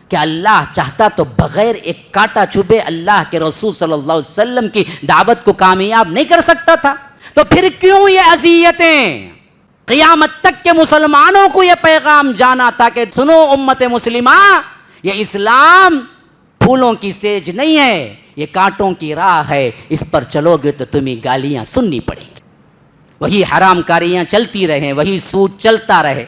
کہ اللہ چاہتا تو بغیر ایک کانٹا چبھے اللہ کے رسول صلی اللہ علیہ وسلم کی دعوت کو کامیاب نہیں کر سکتا تھا؟ تو پھر کیوں یہ اذیتیں؟ قیامت تک کے مسلمانوں کو یہ پیغام جانا تھا کہ سنو امت مسلمہ، یہ اسلام پھولوں کی سیج نہیں ہے، یہ کانٹوں کی راہ ہے، اس پر چلو گے تو تمہیں گالیاں سننی پڑیں گی۔ وہی حرام کاریاں چلتی رہیں، وہی سود چلتا رہے،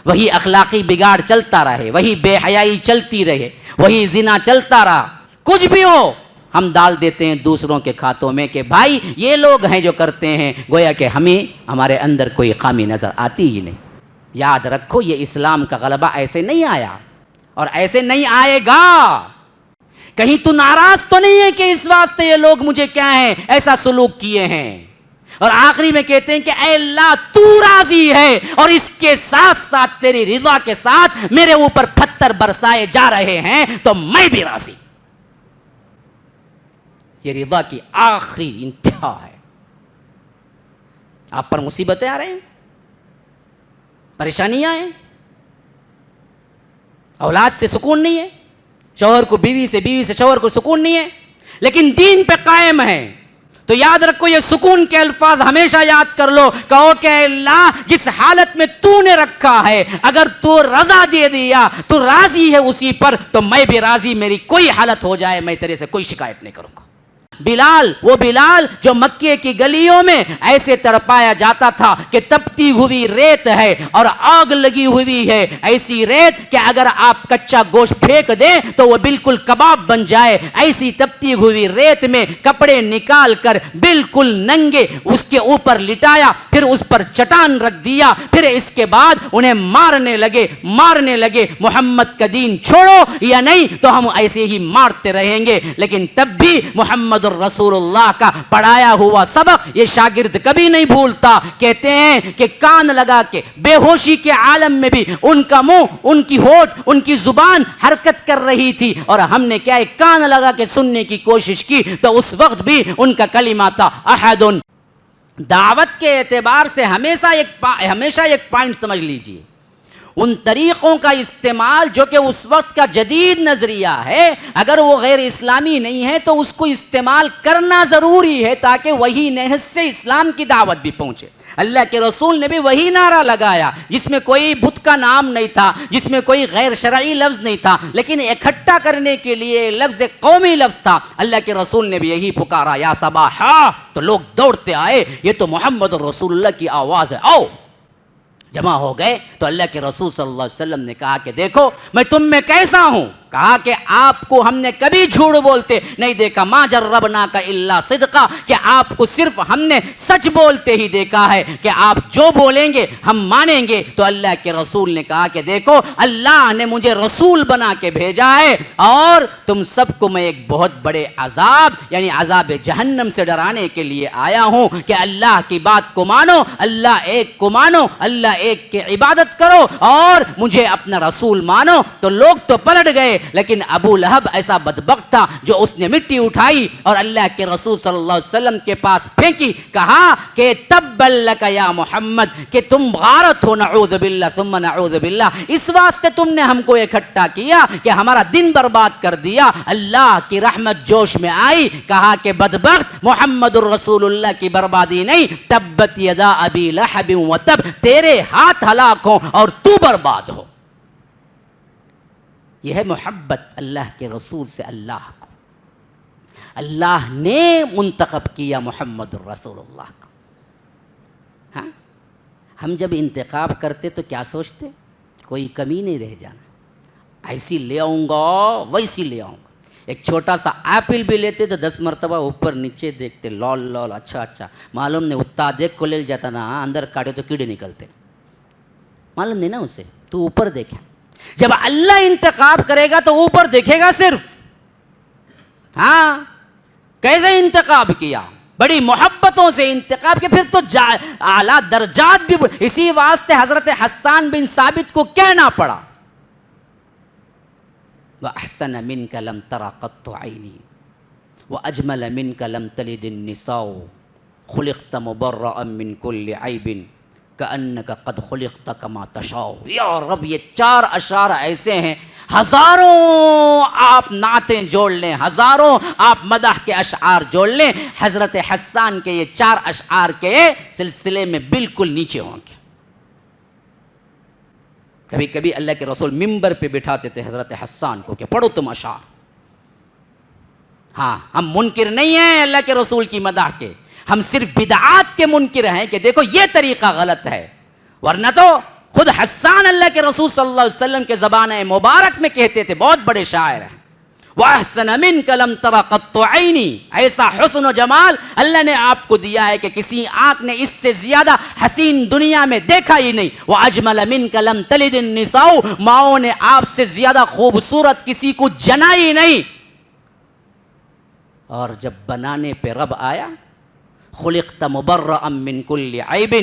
وہی اخلاقی بگاڑ چلتا رہے، وہی بے حیائی چلتی رہے، وہی زنا چلتا رہا، کچھ بھی ہو ہم ڈال دیتے ہیں دوسروں کے کھاتوں میں کہ بھائی یہ لوگ ہیں جو کرتے ہیں، گویا کہ ہمارے اندر کوئی خامی نظر آتی ہی نہیں۔ یاد رکھو یہ اسلام کا غلبہ ایسے نہیں آیا اور ایسے نہیں آئے گا۔ کہیں تو ناراض تو نہیں ہے کہ اس واسطے یہ لوگ مجھے کیا ہیں ایسا سلوک کیے ہیں؟ اور آخری میں کہتے ہیں کہ اے اللہ تو راضی ہے اور اس کے ساتھ ساتھ تیری رضا کے ساتھ میرے اوپر پتھر برسائے جا رہے ہیں تو میں بھی راضی۔ یہ رضا کی آخری انتہا ہے۔ آپ پر مصیبتیں آ رہے ہیں، پریشانیاں ہیں، اولاد سے سکون نہیں ہے، شوہر کو بیوی سے، بیوی سے شوہر کو سکون نہیں ہے، لیکن دین پہ قائم ہے، تو یاد رکھو یہ سکون کے الفاظ ہمیشہ یاد کر لو۔ کہو کہ اے اللہ جس حالت میں تو نے رکھا ہے، اگر تو رضا دے دیا، تو راضی ہے اسی پر، تو میں بھی راضی، میری کوئی حالت ہو جائے میں تیرے سے کوئی شکایت نہیں کروں گا۔ بلال، وہ بلال جو مکے کی گلیوں میں ایسے تڑپایا جاتا تھا کہ تپتی ہوئی ریت ہے اور آگ لگی ہوئی ہے، ایسی ریت کہ اگر آپ کچا گوشت پھینک دیں تو وہ بالکل کباب بن جائے، ایسی تپتی ہوئی ریت میں کپڑے نکال کر بالکل ننگے اس کے اوپر لٹایا، پھر اس پر چٹان رکھ دیا، پھر اس کے بعد انہیں مارنے لگے محمد کا دین چھوڑو یا نہیں تو ہم ایسے ہی مارتے رہیں گے۔ لیکن تب بھی محمد رسول اللہ کا پڑھایا ہوا سبق یہ شاگرد کبھی نہیں بھولتا۔ کہتے ہیں کہ کان لگا کے بے ہوشی کے عالم میں بھی ان کا منہ، ان کی ہونٹ، ان کی زبان حرکت کر رہی تھی، اور ہم نے کیا ہے کان لگا کے سننے کی کوشش کی تو اس وقت بھی ان کا کلمہ تھا احد۔ دعوت کے اعتبار سے ہمیشہ ایک پوائنٹ سمجھ لیجئے، ان طریقوں کا استعمال جو کہ اس وقت کا جدید نظریہ ہے، اگر وہ غیر اسلامی نہیں ہے تو اس کو استعمال کرنا ضروری ہے تاکہ وہی نہج سے اسلام کی دعوت بھی پہنچے۔ اللہ کے رسول نے بھی وہی نعرہ لگایا جس میں کوئی بت کا نام نہیں تھا، جس میں کوئی غیر شرعی لفظ نہیں تھا، لیکن اکٹھا کرنے کے لیے لفظ قومی لفظ تھا۔ اللہ کے رسول نے بھی یہی پکارا یا صباحا، تو لوگ دوڑتے آئے، یہ تو محمد رسول اللہ کی آواز ہے، آؤ۔ جمع ہو گئے تو اللہ کے رسول صلی اللہ علیہ وسلم نے کہا کہ دیکھو میں تم میں کیسا ہوں، کہا کہ آپ کو ہم نے کبھی جھوٹ بولتے نہیں دیکھا، ما جربنا کا الا صدقہ، کہ آپ کو صرف ہم نے سچ بولتے ہی دیکھا ہے کہ آپ جو بولیں گے ہم مانیں گے۔ تو اللہ کے رسول نے کہا کہ دیکھو اللہ نے مجھے رسول بنا کے بھیجا ہے اور تم سب کو میں ایک بہت بڑے عذاب یعنی عذاب جہنم سے ڈرانے کے لیے آیا ہوں کہ اللہ کی بات کو مانو، اللہ ایک کو مانو، اللہ ایک کی عبادت کرو اور مجھے اپنا رسول مانو۔ تو لوگ تو پلٹ گئے، لیکن ابو لہب ایسا بدبخت تھا جو اس نے مٹی اٹھائی اور اللہ کے رسول صلی اللہ علیہ وسلم کے پاس پھینکی، کہا کہ تبا لک یا محمد، کہ تم غارت ہو، نعوذ باللہ ثم نعوذ باللہ، اس واسطے تم نے ہم کو اکٹھا کیا کہ ہمارا دن برباد کر دیا۔ اللہ کی رحمت جوش میں آئی، کہا کہ بدبخت، محمد الرسول اللہ کی بربادی نہیں، تبت یدا ابی لہب وتب، تیرے ہاتھ ہلاک ہوں اور تو برباد ہو۔ یہ ہے محبت اللہ کے رسول سے اللہ کو، اللہ نے منتخب کیا محمد الرسول اللہ کو۔ ہاں ہم جب انتخاب کرتے تو کیا سوچتے؟ کوئی کمی نہیں رہ جانا، ایسی لے آؤں گا ویسی لے آؤں گا۔ ایک چھوٹا سا ایپل بھی لیتے تو 10 مرتبہ اوپر نیچے دیکھتے، لول لول اچھا معلوم نہیں، اتنا دیکھ کو لے جاتا نا، اندر کاٹے تو کیڑے نکلتے، معلوم نہیں نا اسے، تو اوپر دیکھا۔ جب اللہ انتخاب کرے گا تو اوپر دیکھے گا صرف۔ ہاں کیسے انتخاب کیا؟ بڑی محبتوں سے انتخاب کیا، پھر تو اعلیٰ درجات بھی، اسی واسطے حضرت حسان بن ثابت کو کہنا پڑا وَأَحْسَنَ مِنْكَ لَمْ تَرَ قَطُّ عَيْنِي وَأَجْمَلَ مِنْكَ لَمْ تَلِدِ النِّسَاءُ خُلِقْتَ مُبَرَّأً مِنْ كُلِّ عَيْبٍ كَأَنَّكَ قَدْ خُلِقْتَ كَمَا تَشَاءُ۔ یا رب، یہ 4 اشعار ایسے ہیں ہزاروں آپ نعتیں جوڑ لیں، ہزاروں آپ مدح کے اشعار جوڑ لیں، حضرت حسان کے یہ 4 اشعار کے سلسلے میں بالکل نیچے ہوں گے۔ کبھی کبھی اللہ کے رسول ممبر پہ بٹھاتے تھے حضرت حسان کو کہ پڑھو تم اشعار۔ ہاں، ہم منکر نہیں ہیں اللہ کے رسول کی مدح کے، ہم صرف بدعات کے منکر ہیں کہ دیکھو یہ طریقہ غلط ہے، ورنہ تو خود حسان اللہ کے رسول صلی اللہ علیہ وسلم کے زبان مبارک میں کہتے تھے، بہت بڑے شاعر ہیں، وَأَحْسَنَ مِنْكَ لَمْ تَرَ قَطُّ عَيْنِي، ایسا حسن و جمال اللہ نے آپ کو دیا ہے کہ کسی آنکھ نے اس سے زیادہ حسین دنیا میں دیکھا ہی نہیں، وَأَجْمَلَ مِنْكَ لَمْ تَلِدِ النِّسَاءُ، ماؤں نے آپ سے زیادہ خوبصورت کسی کو جنا ہی نہیں۔ اور جب بنانے پہ رب آیا، خلقت مبرأ من کل عیب،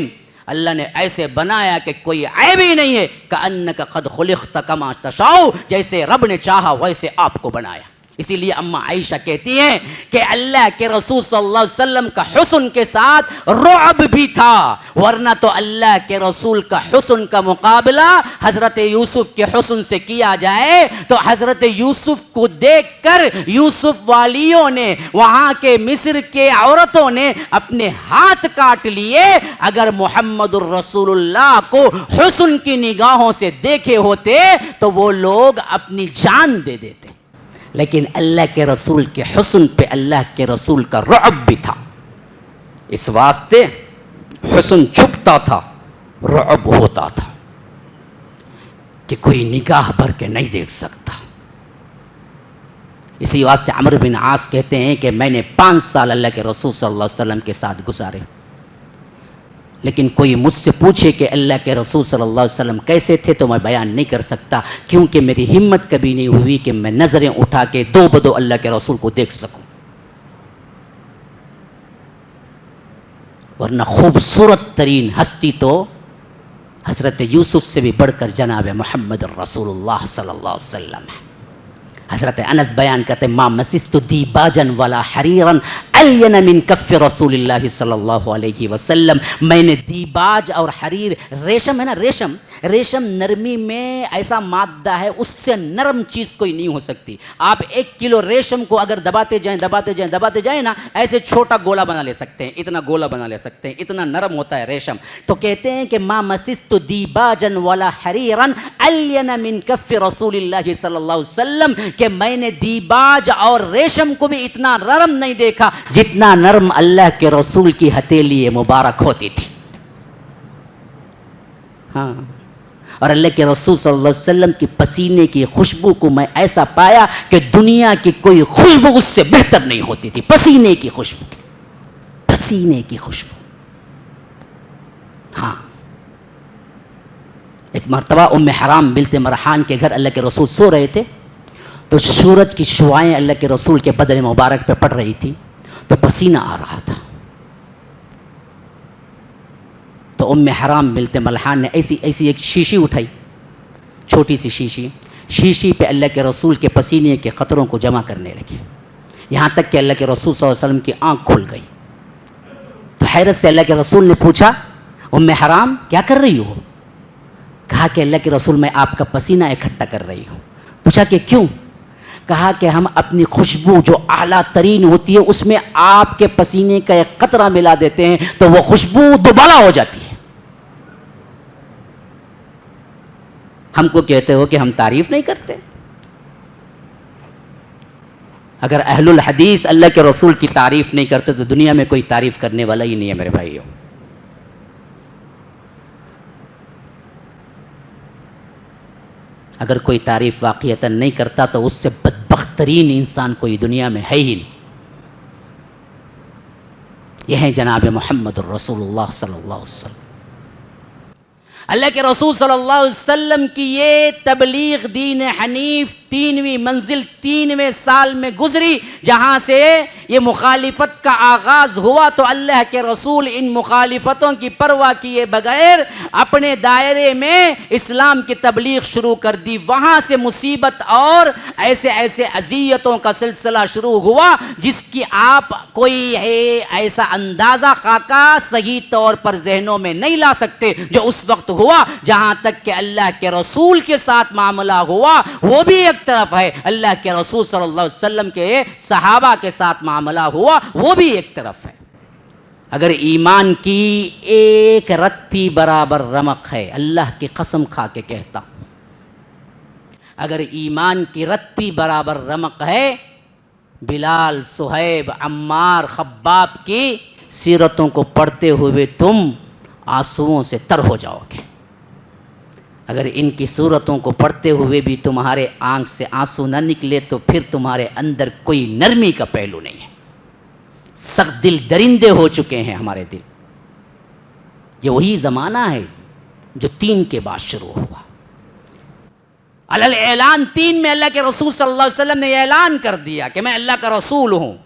اللہ نے ایسے بنایا کہ کوئی عیب ہی نہیں ہے، کأنک قد خلقت کما تشاء، جیسے رب نے چاہا ویسے آپ کو بنایا۔ اسی لیے اماں عائشہ کہتی ہیں کہ اللہ کے رسول صلی اللہ علیہ وسلم کا حسن کے ساتھ رعب بھی تھا، ورنہ تو اللہ کے رسول کا حسن کا مقابلہ حضرت یوسف کے حسن سے کیا جائے تو حضرت یوسف کو دیکھ کر یوسف والیوں نے، وہاں کے مصر کے عورتوں نے اپنے ہاتھ کاٹ لیے۔ اگر محمد الرسول اللہ کو حسن کی نگاہوں سے دیکھے ہوتے تو وہ لوگ اپنی جان دے دیتے، لیکن اللہ کے رسول کے حسن پہ اللہ کے رسول کا رعب بھی تھا، اس واسطے حسن چھپتا تھا، رعب ہوتا تھا کہ کوئی نگاہ بھر کے نہیں دیکھ سکتا۔ اسی واسطے عمرو بن عاص کہتے ہیں کہ میں نے 5 سال اللہ کے رسول صلی اللہ علیہ وسلم کے ساتھ گزارے، لیکن کوئی مجھ سے پوچھے کہ اللہ کے رسول صلی اللہ علیہ وسلم کیسے تھے تو میں بیان نہیں کر سکتا، کیونکہ میری ہمت کبھی نہیں ہوئی کہ میں نظریں اٹھا کے 2 بدو اللہ کے رسول کو دیکھ سکوں، ورنہ خوبصورت ترین ہستی تو حضرت یوسف سے بھی بڑھ کر جناب محمد الرسول اللہ صلی اللہ علیہ وسلم ہے۔ حضرت انس بیان کرتے ما مسست دیباجا ولا حریرا الین من کف رسول اللہ صلی اللہ علیہ وسلم، میں نے دیباج اور حریر، ریشم ہے نا، ریشم نرمی میں ایسا مادہ ہے، اس سے نرم چیز کوئی نہیں ہو سکتی۔ آپ 1 کلو ریشم کو اگر دباتے جائیں نا، ایسے چھوٹا گولا بنا لے سکتے ہیں، اتنا گولا بنا لے سکتے ہیں، اتنا نرم ہوتا ہے ریشم۔ تو کہتے ہیں کہ ما مسست دیباجا ولا حریرا الین من کف رسول اللہ صلی اللہ علیہ وسلم، کہ میں نے دیباج اور ریشم کو بھی اتنا نرم نہیں دیکھا جتنا نرم اللہ کے رسول کی ہتھیلی مبارک ہوتی تھی۔ ہاں، اور اللہ کے رسول صلی اللہ علیہ وسلم کی پسینے کی خوشبو کو میں ایسا پایا کہ دنیا کی کوئی خوشبو اس سے بہتر نہیں ہوتی تھی، پسینے کی خوشبو، پسینے کی خوشبو۔ ہاں، ایک مرتبہ ام حرام بنت مرحان کے گھر اللہ کے رسول سو رہے تھے، تو سورج کی شعائیں اللہ کے رسول کے بدن مبارک پہ پڑ رہی تھی، تو پسینہ آ رہا تھا۔ تو ام حرام بنت ملحان نے ایسی ایک شیشی اٹھائی، چھوٹی سی شیشی پہ اللہ کے رسول کے پسینے کے قطروں کو جمع کرنے لگی، یہاں تک کہ اللہ کے رسول صلی اللہ علیہ وسلم کی آنکھ کھل گئی۔ تو حیرت سے اللہ کے رسول نے پوچھا ام حرام کیا کر رہی ہو؟ کہا کہ اللہ کے رسول میں آپ کا پسینہ اکٹھا کر رہی ہوں۔ پوچھا کہ کیوں؟ کہا کہ ہم اپنی خوشبو جو اعلیٰ ترین ہوتی ہے اس میں آپ کے پسینے کا ایک قطرہ ملا دیتے ہیں تو وہ خوشبو دوبارہ ہو جاتی ہے۔ ہم کو کہتے ہو کہ ہم تعریف نہیں کرتے؟ اگر اہل الحدیث اللہ کے رسول کی تعریف نہیں کرتے تو دنیا میں کوئی تعریف کرنے والا ہی نہیں ہے میرے بھائیوں۔ اگر کوئی تعریف واقعتاً نہیں کرتا تو اس سے بدبخت ترین انسان کوئی دنیا میں ہے ہی نہیں۔ یہ ہے جناب محمد الرسول اللہ صلی اللہ علیہ وسلم۔ اللہ کے رسول صلی اللہ علیہ وسلم کی یہ تبلیغ دین حنیف 3ویں منزل 3ویں سال میں گزری جہاں سے یہ مخالفت کا آغاز ہوا، تو اللہ کے رسول ان مخالفتوں کی پرواہ کیے بغیر اپنے دائرے میں اسلام کی تبلیغ شروع کر دی۔ وہاں سے مصیبت اور ایسے اذیتوں کا سلسلہ شروع ہوا جس کی آپ کوئی ایسا اندازہ خاکہ صحیح طور پر ذہنوں میں نہیں لا سکتے جو اس وقت ہوا۔ جہاں تک کہ اللہ کے رسول کے ساتھ معاملہ ہوا وہ بھی ایک طرف ہے، اللہ کے رسول صلی اللہ علیہ وسلم کے صحابہ کے ساتھ معاملہ ہوا وہ بھی ایک طرف ہے۔ اگر ایمان کی ایک رتی برابر رمق ہے، اللہ کی قسم کھا کے کہتا ہوں، اگر ایمان کی رتی برابر رمق ہے، بلال، صہیب، عمار، خباب کی سیرتوں کو پڑھتے ہوئے تم آنسوؤں سے تر ہو جاؤ گے۔ اگر ان کی صورتوں کو پڑھتے ہوئے بھی تمہارے آنکھ سے آنسو نہ نکلے تو پھر تمہارے اندر کوئی نرمی کا پہلو نہیں ہے۔ سخت دل درندے ہو چکے ہیں ہمارے دل۔ یہ وہی زمانہ ہے جو 3 کے بعد شروع ہوا۔ علل اعلان 3 میں اللہ کے رسول صلی اللہ علیہ وسلم نے اعلان کر دیا کہ میں اللہ کا رسول ہوں۔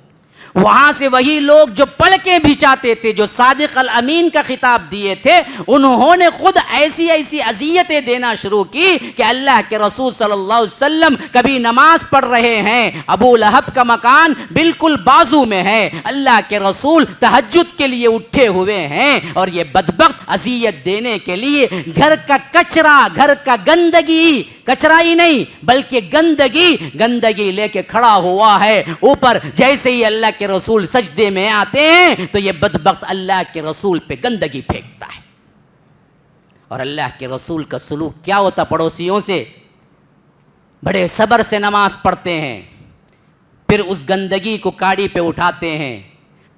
وہاں سے وہی لوگ جو پڑھ کے بھی چاہتے تھے، جو صادق الامین کا خطاب دیے تھے، انہوں نے خود ایسی اذیتیں دینا شروع کی کہ اللہ کے رسول صلی اللہ علیہ وسلم کبھی نماز پڑھ رہے ہیں، ابو لہب کا مکان بالکل بازو میں ہے، اللہ کے رسول تہجد کے لیے اٹھے ہوئے ہیں، اور یہ بدبخت اذیت دینے کے لیے گھر کا کچرا، گھر کا گندگی، کچرا ہی نہیں بلکہ گندگی لے کے کھڑا ہوا ہے اوپر۔ جیسے ہی اللہ کے رسول سجدے میں آتے ہیں تو یہ بدبخت اللہ کے رسول پہ گندگی پھینکتا ہے۔ اور اللہ کے رسول کا سلوک کیا ہوتا پڑوسیوں سے؟ بڑے صبر سے نماز پڑھتے ہیں، پھر اس گندگی کو کاڑی پہ اٹھاتے ہیں،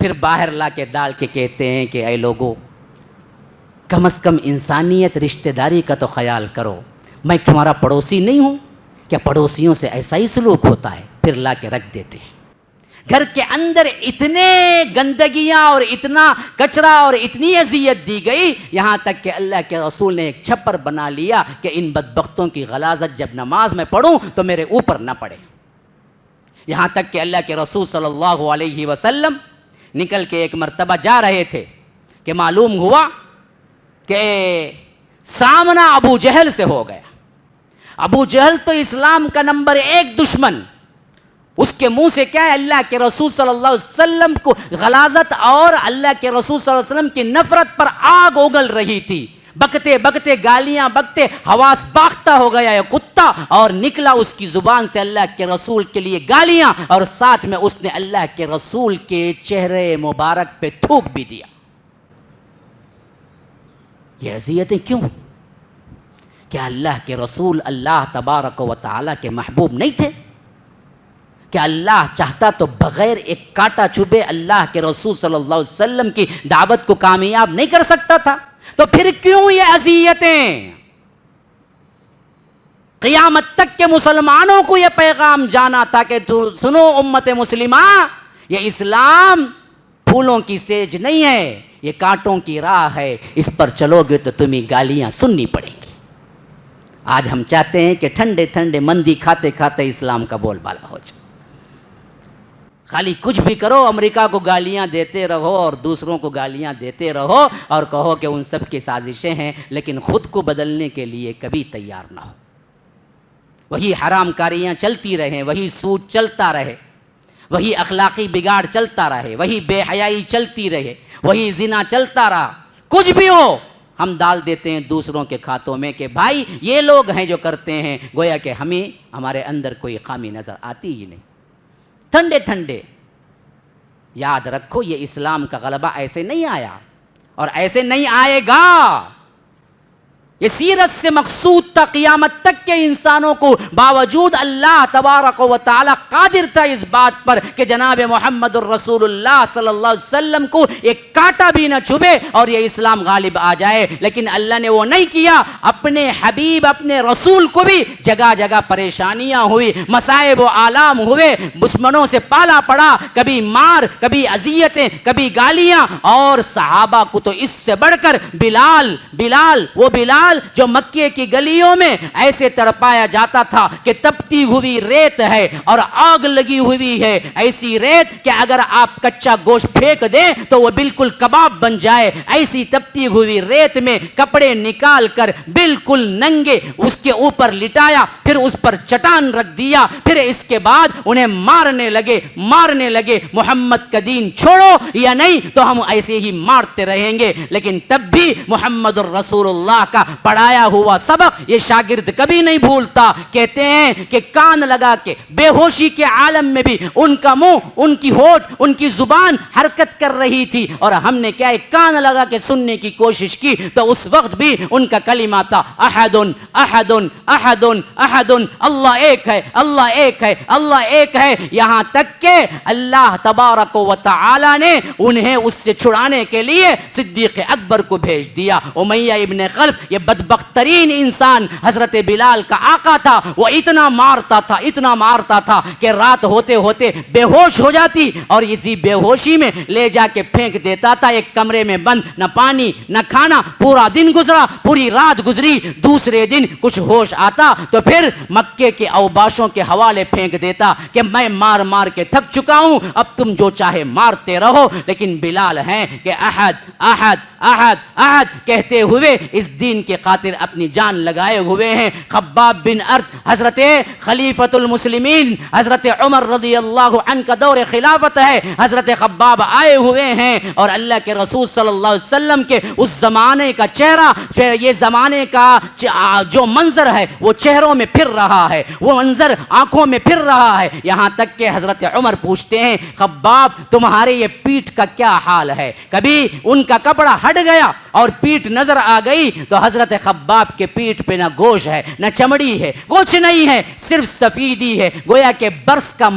پھر باہر لا کے ڈال کے کہتے ہیں کہ اے لوگوں، کم از کم انسانیت، رشتہ داری کا تو خیال کرو، میں تمہارا پڑوسی نہیں ہوں کیا؟ پڑوسیوں سے ایسا ہی سلوک ہوتا ہے، پھر لا کے رکھ دیتے ہیں۔ گھر کے اندر اتنے گندگیاں اور اتنا کچرا اور اتنی اذیت دی گئی، یہاں تک کہ اللہ کے رسول نے ایک چھپر بنا لیا کہ ان بدبختوں کی غلاظت جب نماز میں پڑھوں تو میرے اوپر نہ پڑے۔ یہاں تک کہ اللہ کے رسول صلی اللہ علیہ وسلم نکل کے ایک مرتبہ جا رہے تھے کہ معلوم ہوا کہ سامنا ابو جہل سے ہو گیا۔ ابو جہل تو اسلام کا نمبر 1 دشمن، اس کے منہ سے کیا ہے؟ اللہ کے رسول صلی اللہ علیہ وسلم کو غلاظت اور اللہ کے رسول صلی اللہ علیہ وسلم کی نفرت پر آگ اگل رہی تھی۔ بکتے بکتے گالیاں بکتے حواس باختہ ہو گیا ہے کتا، اور نکلا اس کی زبان سے اللہ کے رسول کے لیے گالیاں، اور ساتھ میں اس نے اللہ کے رسول کے چہرے مبارک پہ تھوک بھی دیا۔ یہ اذیتیں کیوں؟ کیا اللہ کے رسول اللہ تبارک و تعالیٰ کے محبوب نہیں تھے؟ کہ اللہ چاہتا تو بغیر ایک کانٹا چبھے اللہ کے رسول صلی اللہ علیہ وسلم کی دعوت کو کامیاب نہیں کر سکتا تھا؟ تو پھر کیوں یہ اذیتیں؟ قیامت تک کے مسلمانوں کو یہ پیغام جانا تھا کہ سنو امت مسلمہ، یہ اسلام پھولوں کی سیج نہیں ہے، یہ کانٹوں کی راہ ہے، اس پر چلو گے تو تمہیں گالیاں سننی پڑیں گی۔ آج ہم چاہتے ہیں کہ ٹھنڈے ٹھنڈے مندی کھاتے کھاتے اسلام کا بول بالا ہو جائے، خالی کچھ بھی کرو، امریکہ کو گالیاں دیتے رہو اور دوسروں کو گالیاں دیتے رہو اور کہو کہ ان سب کی سازشیں ہیں، لیکن خود کو بدلنے کے لیے کبھی تیار نہ ہو۔ وہی حرام کاریاں چلتی رہیں، وہی سود چلتا رہے، وہی اخلاقی بگاڑ چلتا رہے، وہی بے حیائی چلتی رہے، وہی زنا چلتا رہا، کچھ بھی ہو ہم ڈال دیتے ہیں دوسروں کے کھاتوں میں کہ بھائی یہ لوگ ہیں جو کرتے ہیں، گویا کہ ہمارے اندر کوئی خامی نظر آتی ہی نہیں۔ ٹھنڈے ٹھنڈے یاد رکھو، یہ اسلام کا غلبہ ایسے نہیں آیا اور ایسے نہیں آئے گا۔ یہ سیرت سے مقصود تھا قیامت تک کے انسانوں کو، باوجود اللہ تبارک و تعالی قادر تھا اس بات پر کہ جناب محمد الرسول اللہ صلی اللہ علیہ وسلم کو ایک کانٹا بھی نہ چبھے اور یہ اسلام غالب آ جائے، لیکن اللہ نے وہ نہیں کیا۔ اپنے حبیب، اپنے رسول کو بھی جگہ جگہ پریشانیاں ہوئی، مصائب و آلام ہوئے، دشمنوں سے پالا پڑا، کبھی مار، کبھی اذیتیں، کبھی گالیاں، اور صحابہ کو تو اس سے بڑھ کر بلال وہ بلال بلال جو مکے کی گلیوں میں ایسے تڑپایا جاتا تھا کہ تپتی ہوئی ریت ہے اور آگ لگی ہوئی ہے، ایسی ریت کہ اگر آپ کچا گوشت پھینک دیں تو وہ بالکل کباب بن جائے، ایسی تپتی ہوئی ریت میں کپڑے نکال کر بالکل ننگے اس کے اوپر لٹایا، پھر اس پر چٹان رکھ دیا، پھر اس کے بعد انہیں مارنے لگے محمد کا دین چھوڑو یا نہیں تو ہم ایسے ہی مارتے رہیں گے۔ لیکن تب بھی محمد الرسول اللہ کا پڑھایا ہوا سبق یہ شاگرد کبھی نہیں بھولتا۔ کہتے ہیں کہ کان لگا کے بے ہوشی کے عالم میں بھی ان کا منہ، ان کی ہونٹ، ان کی زبان حرکت کر رہی تھی، اور ہم نے کیا ہے کان لگا کے سننے کی کوشش کی تو اس وقت بھی ان کا کلمہ تھا احد احد احد احد، اللہ ایک ہے، اللہ ایک ہے، اللہ ایک ہے، یہاں تک کہ اللہ تبارک و تعالی نے انہیں اس سے چھڑانے کے لیے صدیق اکبر کو بھیج دیا۔ امیہ ابن خلف یہ بدبخت ترین انسان حضرت بلال کا آقا تھا، وہ اتنا مارتا تھا کہ رات ہوتے ہوتے بے ہوش ہو جاتی اور اسی بے ہوشی میں لے جا کے پھینک دیتا تھا ایک کمرے میں بند، نہ پانی نہ کھانا، پورا دن گزرا، پوری رات گزری، دوسرے دن کچھ ہوش آتا تو پھر مکے کے اوباشوں کے حوالے پھینک دیتا کہ میں مار مار کے تھک چکا ہوں، اب تم جو چاہے مارتے رہو۔ لیکن بلال ہیں کہ احد احد احد احد کہتے ہوئے اس دین کے خاطر اپنی جان لگائے ہوئے ہیں۔ خباب بن ارد حضرت خلیفۃ المسلمین حضرت عمر رضی اللہ عنہ کا دور خلافت ہے، حضرت خباب آئے ہوئے ہیں اور اللہ کے رسول صلی اللہ علیہ وسلم کے اس زمانے کا چہرہ، یہ زمانے کا جو منظر ہے وہ چہروں میں پھر رہا ہے، وہ منظر آنکھوں میں پھر رہا ہے، یہاں تک کہ حضرت عمر پوچھتے ہیں خباب تمہارے یہ پیٹھ کا کیا حال ہے؟ کبھی ان کا کپڑا ہٹ گیا اور پیٹھ نظر آ گئی تو حضرت خباب کے پیٹھ پہ نہ گوشت ہے نہ چمڑی ہے، کچھ نہیں ہے، صرف سفیدی ہے، گویا کہ برس کا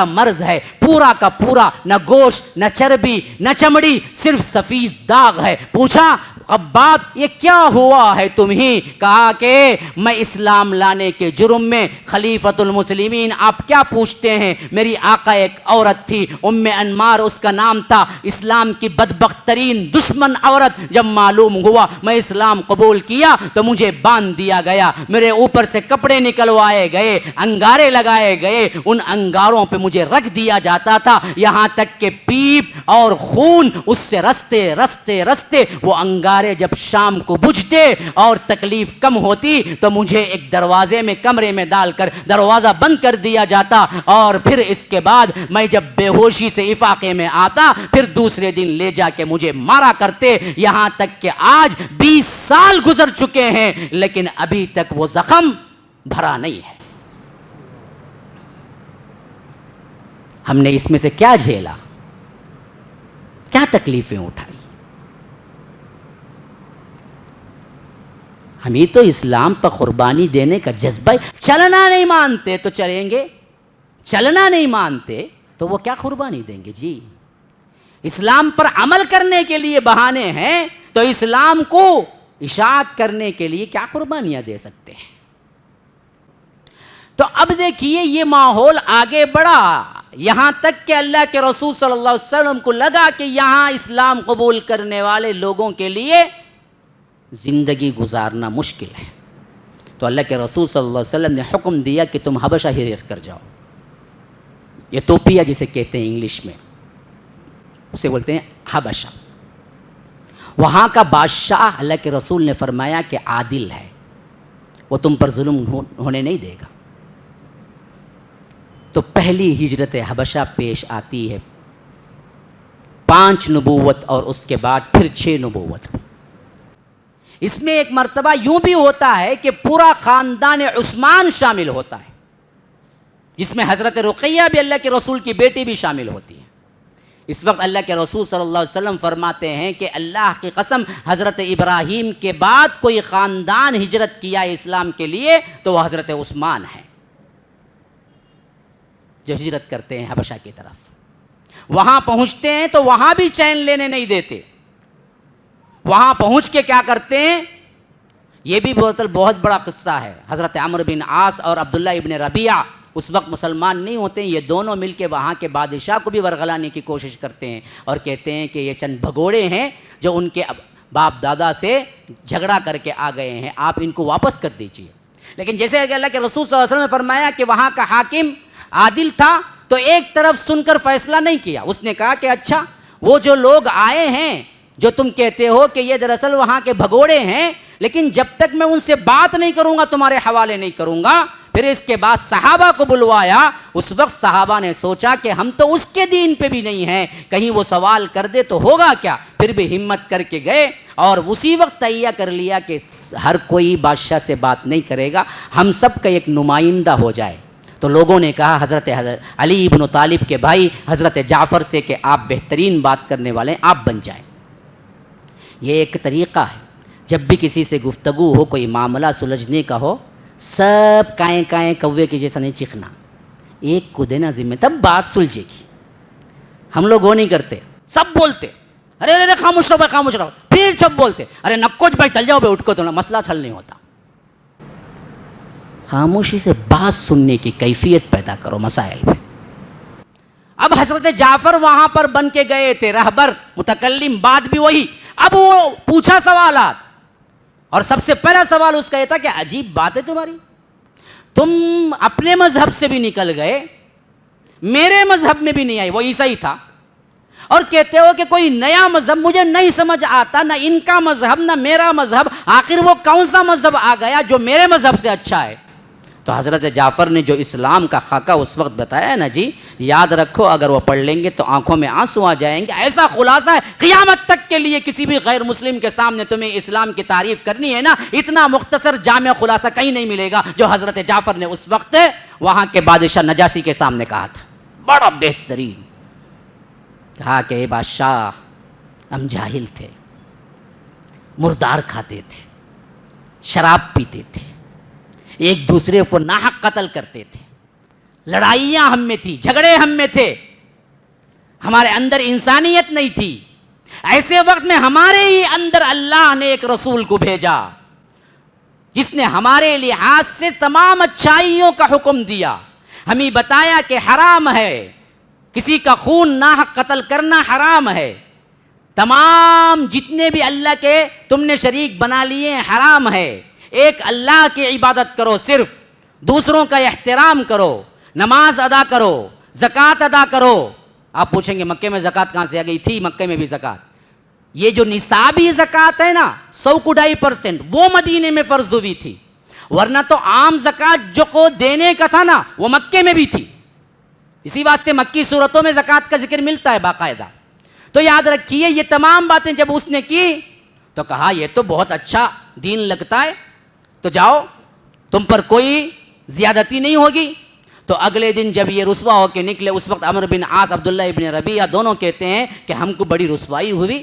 مرض ہے، پورا کا پورا، نہ گوشت نہ چربی نہ چمڑی، صرف سفید داغ ہے۔ پوچھا خباب یہ کیا ہوا ہے تمہیں؟ کہا کہ میں اسلام لانے کے جرم میں خلیفۃ المسلمین آپ کیا پوچھتے ہیں، میری آقا ایک عورت تھی ام انمار اس کا نام تھا، اسلام کی بدبخت ترین دشمن عورت، جب معلوم ہوا میں اسلام قبول کیا تو مجھے باندھ دیا گیا، میرے اوپر سے کپڑے نکلوائے گئے، انگارے لگائے گئے، ان انگاروں پہ مجھے رکھ دیا جاتا تھا، یہاں تک کہ پیپ اور خون اس سے رستے وہ انگار جب شام کو بجھتے اور تکلیف کم ہوتی تو مجھے ایک دروازے میں کمرے میں ڈال کر دروازہ بند کر دیا جاتا، اور پھر اس کے بعد میں جب بے ہوشی سے افاقے میں آتا پھر دوسرے دن لے جا کے مجھے مارا کرتے، یہاں تک کہ آج 20 سال گزر چکے ہیں لیکن ابھی تک وہ زخم بھرا نہیں ہے۔ ہم نے اس میں سے کیا جھیلا، کیا تکلیفیں اٹھائی؟ ہم ہی تو اسلام پر قربانی دینے کا جذبہ، چلنا نہیں مانتے تو چلیں گے، چلنا نہیں مانتے تو وہ کیا قربانی دیں گے؟ جی اسلام پر عمل کرنے کے لیے بہانے ہیں تو اسلام کو اشاعت کرنے کے لیے کیا قربانیاں دے سکتے ہیں؟ تو اب دیکھیے یہ ماحول آگے بڑھا، یہاں تک کہ اللہ کے رسول صلی اللہ علیہ وسلم کو لگا کہ یہاں اسلام قبول کرنے والے لوگوں کے لیے زندگی گزارنا مشکل ہے، تو اللہ کے رسول صلی اللہ علیہ وسلم نے حکم دیا کہ تم حبشہ ہجرت کر جاؤ، ایتھوپیا جسے کہتے ہیں انگلش میں، اسے بولتے ہیں حبشہ۔ وہاں کا بادشاہ اللہ کے رسول نے فرمایا کہ عادل ہے، وہ تم پر ظلم ہونے نہیں دے گا۔ تو پہلی ہجرت حبشہ پیش آتی ہے، 5 نبوت اور اس کے بعد پھر 6 نبوت۔ اس میں ایک مرتبہ یوں بھی ہوتا ہے کہ پورا خاندان عثمان شامل ہوتا ہے، جس میں حضرت رقیہ بھی اللہ کے رسول کی بیٹی بھی شامل ہوتی ہے۔ اس وقت اللہ کے رسول صلی اللہ علیہ وسلم فرماتے ہیں کہ اللہ کی قسم حضرت ابراہیم کے بعد کوئی خاندان ہجرت کیا ہے اسلام کے لیے تو وہ حضرت عثمان ہیں، جو ہجرت کرتے ہیں حبشہ کی طرف۔ وہاں پہنچتے ہیں تو وہاں بھی چین لینے نہیں دیتے، وہاں پہنچ کے کیا کرتے ہیں، یہ بھی بہت بڑا قصہ ہے۔ حضرت عمرو بن عاص اور عبداللہ ابن ربیعہ اس وقت مسلمان نہیں ہوتے ہیں، یہ دونوں مل کے وہاں کے بادشاہ کو بھی ورغلانے کی کوشش کرتے ہیں اور کہتے ہیں کہ یہ چند بھگوڑے ہیں جو ان کے باپ دادا سے جھگڑا کر کے آ گئے ہیں, آپ ان کو واپس کر دیجئے. لیکن جیسے کہ اللہ کے رسول صلی اللہ علیہ وسلم نے فرمایا کہ وہاں کا حاکم عادل تھا, تو ایک طرف سن کر فیصلہ نہیں کیا. اس نے کہا کہ اچھا وہ جو لوگ آئے ہیں جو تم کہتے ہو کہ یہ دراصل وہاں کے بھگوڑے ہیں, لیکن جب تک میں ان سے بات نہیں کروں گا تمہارے حوالے نہیں کروں گا. پھر اس کے بعد صحابہ کو بلوایا. اس وقت صحابہ نے سوچا کہ ہم تو اس کے دین پہ بھی نہیں ہیں, کہیں وہ سوال کر دے تو ہوگا کیا. پھر بھی ہمت کر کے گئے اور اسی وقت تہیہ کر لیا کہ ہر کوئی بادشاہ سے بات نہیں کرے گا, ہم سب کا ایک نمائندہ ہو جائے. تو لوگوں نے کہا حضرت علی ابن طالب کے بھائی حضرت جعفر سے کہ آپ بہترین بات کرنے والے ہیں, آپ بن جائیں. یہ ایک طریقہ ہے, جب بھی کسی سے گفتگو ہو, کوئی معاملہ سلجھنے کا ہو, سب کائیں کائیں کوے کے جیسا نہیں چیخنا, ایک کو دینا ذمہ, تب بات سلجھے گی. ہم لوگ وہ نہیں کرتے, سب بولتے ارے ارے خاموش رہو بھائی خاموش رہو, پھر سب بولتے ارے نکوچ بھائی چل جاؤ بھائی اٹھ کو, تو مسئلہ حل نہیں ہوتا. خاموشی سے بات سننے کی کیفیت پیدا کرو مسائل میں. اب حضرت جعفر وہاں پر بن کے گئے تھے رہبر متکلم, بات بھی وہی. اب وہ پوچھا سوالات, اور سب سے پہلا سوال اس کا یہ تھا کہ عجیب بات ہے تمہاری, تم اپنے مذہب سے بھی نکل گئے, میرے مذہب میں بھی نہیں آئی, وہ عیسائی تھا, اور کہتے ہو کہ کوئی نیا مذہب مجھے نہیں سمجھ آتا, نہ ان کا مذہب نہ میرا مذہب, آخر وہ کون سا مذہب آ گیا جو میرے مذہب سے اچھا ہے. تو حضرت جعفر نے جو اسلام کا خاکہ اس وقت بتایا نا جی, یاد رکھو اگر وہ پڑھ لیں گے تو آنکھوں میں آنسو آ جائیں گے. ایسا خلاصہ ہے قیامت تک کے لیے, کسی بھی غیر مسلم کے سامنے تمہیں اسلام کی تعریف کرنی ہے نا, اتنا مختصر جامع خلاصہ کہیں نہیں ملے گا جو حضرت جعفر نے اس وقت وہاں کے بادشاہ نجاشی کے سامنے کہا تھا. بڑا بہترین کہا کہ اے بادشاہ, ہم جاہل تھے, مردار کھاتے تھے, شراب پیتے تھے, ایک دوسرے کو ناحق قتل کرتے تھے, لڑائیاں ہم میں تھی, جھگڑے ہم میں تھے, ہمارے اندر انسانیت نہیں تھی. ایسے وقت میں ہمارے ہی اندر اللہ نے ایک رسول کو بھیجا جس نے ہمارے لحاظ سے تمام اچھائیوں کا حکم دیا, ہمیں بتایا کہ حرام ہے کسی کا خون ناحق قتل کرنا, حرام ہے, تمام جتنے بھی اللہ کے تم نے شریک بنا لیے ہیں حرام ہے, ایک اللہ کی عبادت کرو, صرف دوسروں کا احترام کرو, نماز ادا کرو, زکوٰۃ ادا کرو. آپ پوچھیں گے مکے میں زکوٰۃ کہاں سے آ گئی؟ تھی مکے میں بھی زکوٰۃ. یہ جو نصابی زکوٰۃ ہے نا 100.2%, وہ مدینے میں فرض ہوئی تھی, ورنہ تو عام زکوٰۃ جو کو دینے کا تھا نا وہ مکے میں بھی تھی. اسی واسطے مکی صورتوں میں زکوٰۃ کا ذکر ملتا ہے باقاعدہ. تو یاد رکھیے یہ تمام باتیں جب اس نے کی تو کہا یہ تو بہت اچھا دین لگتا ہے, تو جاؤ تم پر کوئی زیادتی نہیں ہوگی. تو اگلے دن جب یہ رسوا ہو کے نکلے, اس وقت عمرو بن عاص, عبداللہ ابن ربیعہ دونوں کہتے ہیں کہ ہم کو بڑی رسوائی ہوئی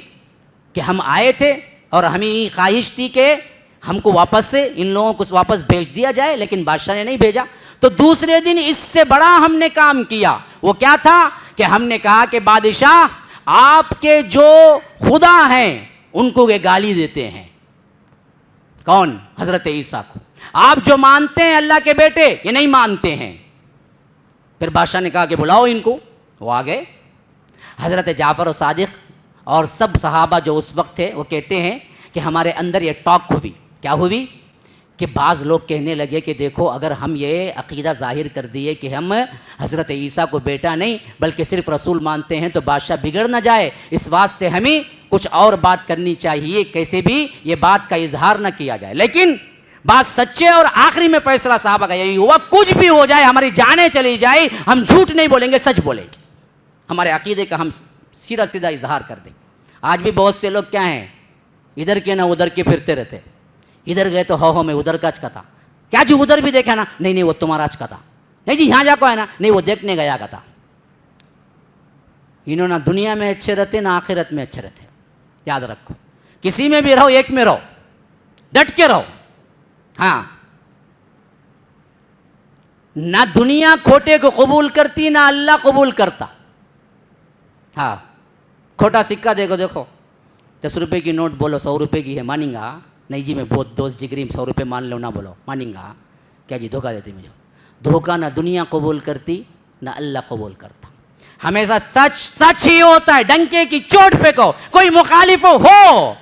کہ ہم آئے تھے اور ہمیں خواہش تھی کہ ہم کو واپس سے ان لوگوں کو واپس بھیج دیا جائے, لیکن بادشاہ نے نہیں بھیجا. تو دوسرے دن اس سے بڑا ہم نے کام کیا. وہ کیا تھا کہ ہم نے کہا کہ بادشاہ آپ کے جو خدا ہیں ان کو یہ گالی دیتے ہیں. کون؟ حضرت عیسیٰ کو. آپ جو مانتے ہیں اللہ کے بیٹے, یہ نہیں مانتے ہیں. پھر بادشاہ نے کہا کہ بلاؤ ان کو. وہ آ گئے. حضرت جعفر و صادق اور سب صحابہ جو اس وقت تھے وہ کہتے ہیں کہ ہمارے اندر یہ ٹاک ہوئی. کیا ہوئی کہ بعض لوگ کہنے لگے کہ دیکھو اگر ہم یہ عقیدہ ظاہر کر دیے کہ ہم حضرت عیسیٰ کو بیٹا نہیں بلکہ صرف رسول مانتے ہیں تو بادشاہ بگڑ نہ جائے, اس واسطے ہمیں کچھ اور بات کرنی چاہیے, کیسے بھی یہ بات کا اظہار نہ کیا جائے. لیکن بات سچے, اور آخری میں فیصلہ صحابہ کا یہی ہوا, کچھ بھی ہو جائے, ہماری جانیں چلی جائے, ہم جھوٹ نہیں بولیں گے, سچ بولیں گے. ہمارے عقیدے کا ہم سیدھا سیدھا اظہار کر دیں. آج بھی بہت سے لوگ کیا ہیں, ادھر کے نہ ادھر کے پھرتے رہتے. ادھر گئے تو ہو میں ادھر کا اچکا تھا, کیا جی ادھر بھی دیکھا نا, نہیں وہ تمہارا اچکا تھا, نہیں جی یہاں جا کو ہے نا, نہیں وہ دیکھنے گیا کا تھا. انہوں نہ دنیا میں اچھے رہتے نہ آخرت میں اچھے رہتے. یاد رکھو, کسی میں بھی رہو, ایک میں رہو, ڈٹ کے رہو. ہاں, نہ دنیا کھوٹے کو قبول کرتی نہ اللہ قبول کرتا. ہاں, کھوٹا سکہ دیکھو, دیکھو 10 روپے کی نوٹ بولو 100 روپے کی ہے, مانیں گا؟ نہیں جی میں بہت دوست جگری 100 روپے مان لو, نہ بولو, مانیں گا؟ کیا جی دھوکہ دیتے مجھے. دھوکہ نہ دنیا قبول کرتی نہ اللہ قبول کرتا. ہمیشہ سچ سچ ہی ہوتا ہے. ڈنکے کی چوٹ پہ کہو, کوئی مخالف ہو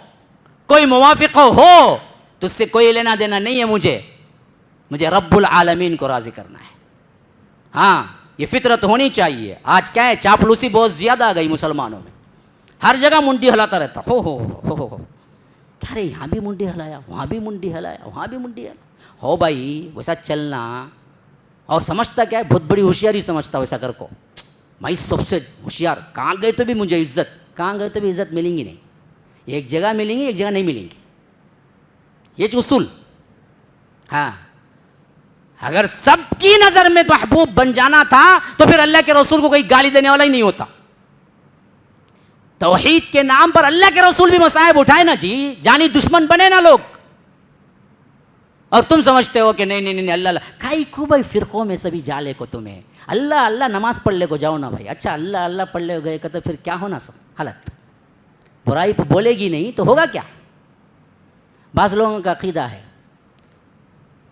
کوئی موافق ہو تو اس سے کوئی لینا دینا نہیں ہے مجھے رب العالمین کو راضی کرنا ہے. ہاں یہ فطرت ہونی چاہیے. آج کیا ہے, چاپلوسی بہت زیادہ آ گئی مسلمانوں میں. ہر جگہ منڈی ہلاتا رہتا, ہو کیا رے, یہاں بھی منڈی ہلایا, وہاں بھی منڈی ہلایا, وہاں بھی منڈی ہلایا. ہو بھائی ویسا چلنا. اور سمجھتا کیا ہے, بہت بڑی ہوشیاری سمجھتا ویسا کر کو. میں سب سے ہوشیار, کہاں گئے تو بھی مجھے عزت, کہاں گئے تو بھی عزت ملیں گی نہیں. ایک جگہ ملیں گی, ایک جگہ نہیں ملیں گی. یہ اصول. ہاں اگر سب کی نظر میں محبوب بن جانا تھا تو پھر اللہ کے رسول کو کوئی گالی دینے والا ہی نہیں ہوتا. توحید کے نام پر اللہ کے رسول بھی مصائب اٹھائے نا جی, جانی دشمن بنے نا لوگ. اور تم سمجھتے ہو کہ نہیں اللہ کائی کو بھائی فرقوں میں سبھی جالے کو تمہیں اللہ نماز پڑھ لے کو جاؤ نا بھائی. اچھا اللہ پڑھ لے گئے تو پھر کیا ہونا سب حالت, برائی پہ بولے گی نہیں تو ہوگا کیا. بعض لوگوں کا عقیدہ ہے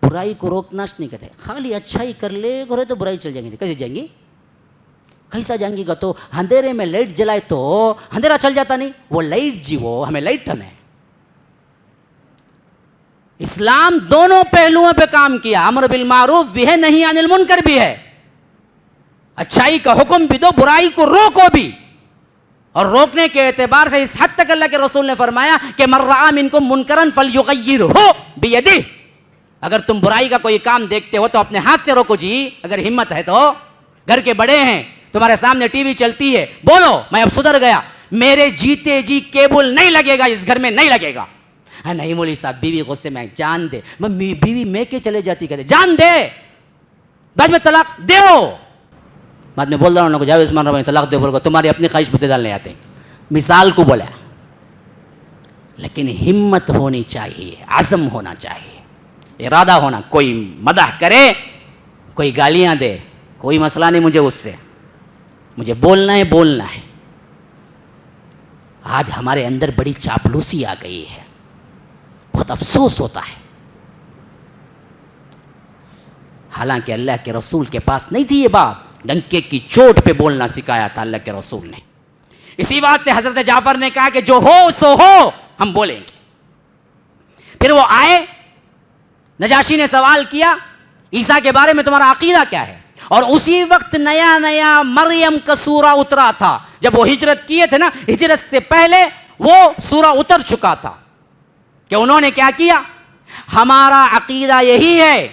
برائی کو روکنا نہیں کہتے, خالی اچھائی کر لے گھرے تو برائی چل جائیں گی. کیسے جائیں گی, کیسا جائیں گی گا. تو اندھیرے میں لائٹ جلائے تو اندھیرا چل جاتا نہیں. وہ لائٹ جی, وہ ہمیں لائٹ ہمیں. اسلام دونوں پہلوؤں پہ کام کیا, امر بالمعروف بھی ہے, نہیں عن المنکر بھی ہے. اچھائی کا حکم بھی دو, برائی کو روکو بھی. اور روکنے کے اعتبار سے اس حد تک اللہ کے رسول نے فرمایا کہ من رأى منکم منکرا فلیغیرہ بیدہ. اگر تم برائی کا کوئی کام دیکھتے ہو تو اپنے ہاتھ سے روکو جی. اگر ہمت ہے تو گھر کے بڑے ہیں, تمہارے سامنے ٹی وی چلتی ہے, بولو میں اب سدھر گیا, میرے جیتے جی کیبل نہیں لگے گا, اس گھر میں نہیں لگے گا. نہیں مولوی صاحب بیوی غصے میں, جان دے. بیوی میں کے چلے جاتی, کہتے جان دے, بعد میں طلاق دیو. بعد میں بول رہا ہوں جاوید عثمان رحمانی طلاق دے بول کو, تمہاری اپنی خواہش پہ ڈالنے آتے. مثال کو بولا, لیکن ہمت ہونی چاہیے, عزم ہونا چاہیے, ارادہ ہونا. کوئی مدح کرے, کوئی گالیاں دے, کوئی مسئلہ نہیں مجھے اس سے, مجھے بولنا ہے. آج ہمارے اندر بڑی چاپلوسی آ گئی ہے, بہت افسوس ہوتا ہے. حالانکہ اللہ کے رسول کے پاس نہیں تھی یہ بات, ڈنکے کی چوٹ پہ بولنا سکھایا تھا اللہ کے رسول نے. اسی بات پہ حضرت جعفر نے کہا کہ جو ہو سو ہو, ہم بولیں گے. پھر وہ آئے, نجاشی نے سوال کیا عیسیٰ کے بارے میں تمہارا عقیدہ کیا ہے. اور اسی وقت نیا مریم کا سورہ اترا تھا. جب وہ ہجرت کیے تھے نا, ہجرت سے پہلے وہ سورہ اتر چکا تھا. کہ انہوں نے کیا کیا, ہمارا عقیدہ یہی ہے.